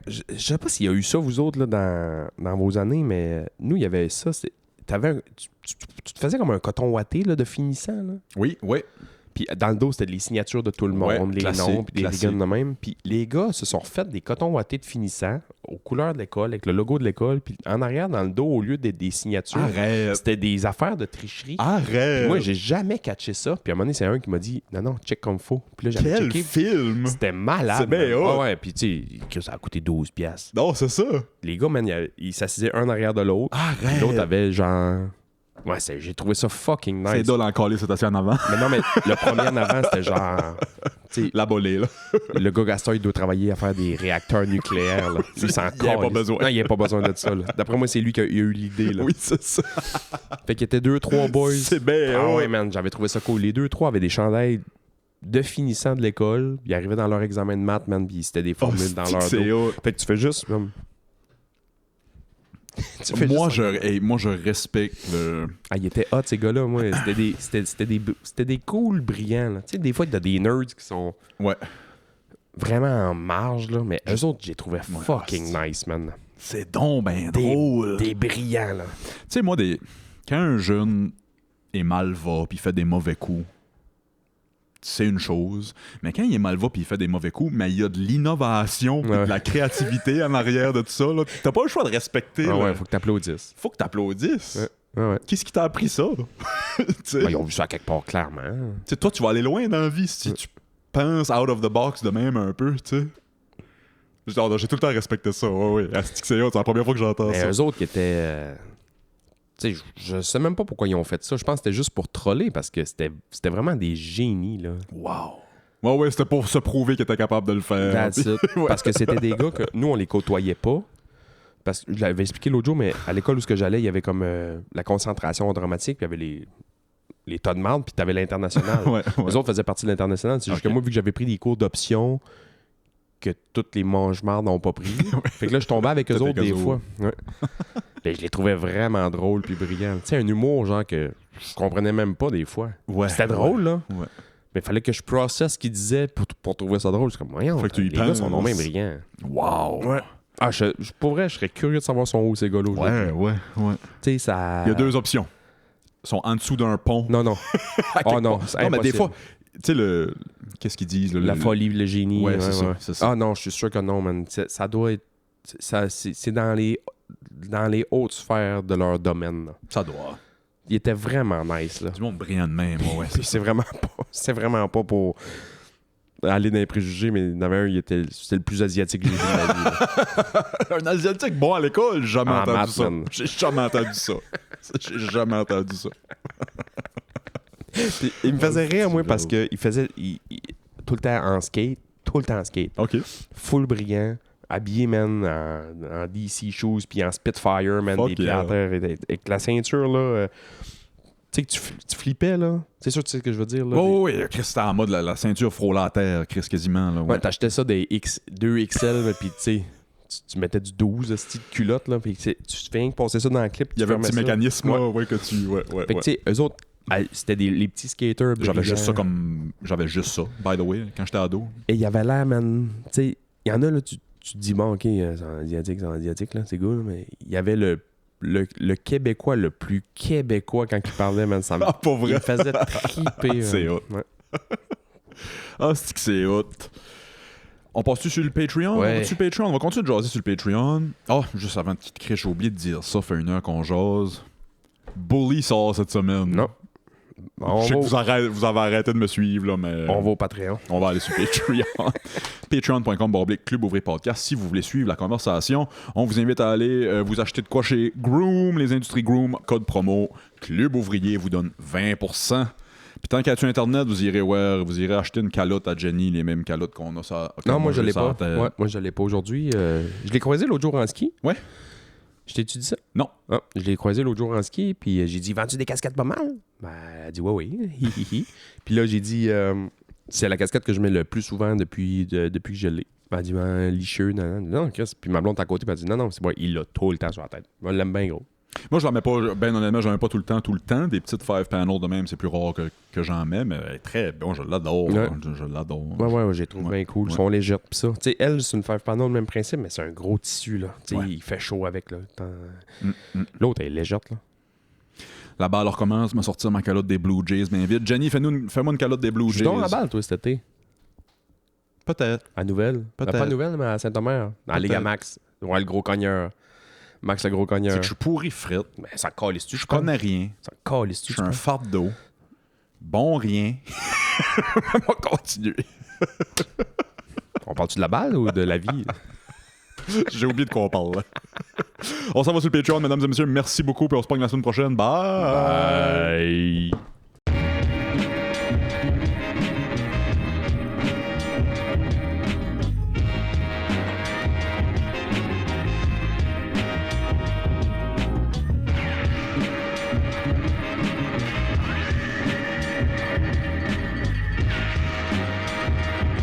Je sais pas s'il y a eu ça, vous autres, là, dans vos années, mais nous, il y avait ça. Tu te faisais comme un coton ouaté, là, de finissant, là. Oui. Puis dans le dos, c'était les signatures de tout le monde, les noms, puis des rigoles de même. Puis les gars se sont refait des cotons ouatés de finissant aux couleurs de l'école, avec le logo de l'école. Puis en arrière, dans le dos, au lieu des signatures, c'était des affaires de tricherie. Arrête! Puis moi, j'ai jamais catché ça. Puis à un moment donné, c'est un qui m'a dit non, check comme faut. Puis là, j'avais checké. Film! C'était malade. C'est bien haut. Ouais, puis tu sais, ça a coûté 12$. Non, c'est ça! Les gars, man, ils s'assisaient un arrière de l'autre. Arrête! L'autre avait genre... Ouais, j'ai trouvé ça fucking nice. C'est dole encore les assis en avant. Mais non, mais le premier en avant, c'était genre... La bolée, là. Le gars Gaston, il doit travailler à faire des réacteurs nucléaires. Là. Il s'en Il a pas besoin. Non, il a pas besoin de ça. Là. D'après moi, c'est lui qui a eu l'idée. Là. Oui, c'est ça. Fait qu'il y était 2-3 boys. C'est bien. Ah ouais, man, j'avais trouvé ça cool. Les 2-3 avaient des chandails de finissant de l'école. Ils arrivaient dans leur examen de maths, man, puis c'était des formules dans leur dos. Fait que tu fais juste... Moi, je respecte le... Ah, ils étaient hot, ces gars-là. Moi, c'était des cools brillants. Tu sais, des fois, il y a des nerds qui sont vraiment en marge, là. Mais eux autres, j'ai trouvé fucking nice, man. C'est donc ben drôle. Des brillants, là. Tu sais, moi, quand un jeune est mal va puis il fait des mauvais coups, c'est une chose. Mais quand il est mal va puis il fait des mauvais coups, mais il y a de l'innovation et de la créativité en arrière de tout ça. Là. T'as pas le choix de respecter. Ah ouais, faut que t'applaudisses. Faut que t'applaudisses. Ouais. Qu'est-ce qui t'a appris ça? Ils ont vu ça à quelque part, clairement. T'sais, toi, tu vas aller loin dans la vie si tu penses out of the box de même un peu, tu sais. Genre, j'ai tout le temps respecté ça. Ouais. C'est la première fois que j'entends ça. Eux autres qui étaient... Tu sais, je sais même pas pourquoi ils ont fait ça. Je pense que c'était juste pour troller parce que c'était vraiment des génies, là. Wow! Ouais, c'était pour se prouver qu'ils étaient capables de le faire. That's it. Parce que c'était des gars que nous, on les côtoyait pas. Parce que je l'avais expliqué l'autre jour, mais à l'école où j'allais, il y avait comme la concentration dramatique, puis il y avait les tas de marde, puis tu avais l'international. Les autres faisaient partie de l'international. C'est juste que moi, vu que j'avais pris des cours d'option que toutes les mange-mardes n'ont pas pris, fait que là, je tombais avec eux autres des fois. Ouais. Ben, je les trouvais vraiment drôles puis brillants. Tu sais, un humour, genre, que je comprenais même pas des fois. C'était drôle, là. Ouais. Mais il fallait que je processe ce qu'ils disaient pour trouver ça drôle. C'est comme, voyons, les gars sont non même brillants. Wow! Ouais. Ah, pour vrai, je serais curieux de savoir son où ces gars-là. Ouais. Tu sais, ça... Il y a deux options. Ils sont en dessous d'un pont. Non. Oh non, c'est impossible. Mais des fois, tu sais, qu'est-ce qu'ils disent? La folie, le génie. Ouais, c'est ça. Ah non, je suis sûr que non, man. Ça doit être... C'est dans les hautes sphères de leur domaine. Là. Ça doit. Il était vraiment nice, là. Du monde brillant de même, ouais. C'est vraiment pas pour... aller dans les préjugés, mais il y en avait un, c'était le plus asiatique que j'ai vu de ma vie. Là. Un Asiatique bon à l'école, j'ai jamais En entendu maths, ça. man. J'ai jamais entendu ça. J'ai jamais entendu ça. Puis, il me faisait rire, moi, parce que il faisait tout le temps en skate. Tout le temps en skate. OK. Full brillant. Habillé, man, en DC shoes, puis en Spitfire, man, Fuck des pieds à terre, avec la ceinture, là. Tu sais que tu flippais, là. C'est sûr, tu sais ce que je veux dire, là. Oh oui, Chris, c'était en mode la ceinture frôlant la terre, Chris, quasiment. Là, Ouais, t'achetais ça des 2XL, puis tu sais, tu mettais du 12, ce style de culotte, là, puis tu fais rien que passer ça dans le clip. Il y avait un petit mécanisme, Ouais. là, ouais, que tu... Ouais, Fait que, tu sais, eux autres, c'était les petits skaters. J'avais juste ça brillants. comme... J'avais juste ça, by the way, quand j'étais ado. Et il y avait l'air, man. Tu sais, il y en a, là, tu te dis, bon, ok, c'est en asiatique, là, c'est good, mais il y avait le Québécois le plus québécois quand il parlait, man. Ça me, Ah, pas il vrai? me faisait triper. C'est man. hot. Ouais. Ah, c'est que c'est hot. On passe-tu sur le Patreon? Ouais. On va-tu sur le Patreon? On va continuer de jaser sur le Patreon. Ah, juste avant de quitter, j'ai oublié de dire ça, fait 1 heure qu'on jase. Bully sort cette semaine. Non. On Je sais va, que vous avez arrêté de me suivre, là, mais... on va au Patreon. On va aller sur Patreon. Patreon.com/Club Ouvrier Podcast. Si vous voulez suivre la conversation, on vous invite à aller vous acheter de quoi chez Groom, les industries Groom. Code promo Club Ouvrier vous donne 20%. Puis tant qu'à sur Internet, vous irez acheter une calotte à Jenny, les mêmes calottes qu'on a ça. Non, moi, je l'ai pas. Ouais, moi, je l'ai pas aujourd'hui. Je l'ai croisé l'autre jour en ski. Ouais. Je t'ai-tu dit ça? Non. Ah, je l'ai croisé l'autre jour en ski, puis j'ai dit, vends-tu des casquettes pas mal? Ben, elle a dit, ouais, oui. Hi, hi, hi. Puis là, j'ai dit, c'est la casquette que je mets le plus souvent depuis que je l'ai. Elle a dit, licheux, non, Chris. Puis ma blonde à côté, elle a dit, non, c'est moi, il l'a tout le temps sur la tête. Moi, je l'aime bien gros. Moi, je l'en mets pas, ben honnêtement, j'en mets pas tout le temps. Des petites 5 panels de même, c'est plus rare que j'en mets, mais elle est très bon, je l'adore. Ouais. Je l'adore. Ouais, je les trouve Ouais. bien cool. Ils Ouais. sont légères, pis ça. Tu sais, elle, c'est une five panel, le même principe, mais c'est un gros tissu, là. Tu sais, Ouais. il fait chaud avec, là. Mm. L'autre, elle est légère, là. La balle recommence, me sortir ma calotte des Blue Jays bien vite. Jenny, fais-moi une calotte des Blue Je suis Jays. donc à balle, toi, cet été. Peut-être. À Nouvelle. Peut-être. Pas à Nouvelle, mais à Saint-Omer. Dans la Ligue à Max. Ouais, le gros cogneur. Max, le gros C'est cogneur. que je suis pourri frite. Mais ça calisse-tu, Je connais rien. Ça calisse-tu, Je suis un fardeau. Bon rien. On va continuer. On parle-tu de la balle ou de la vie? J'ai oublié de quoi on parle. Là. On s'en va sur le Patreon, mesdames et messieurs. Merci beaucoup. Puis on se pogne la semaine prochaine. Bye. Bye.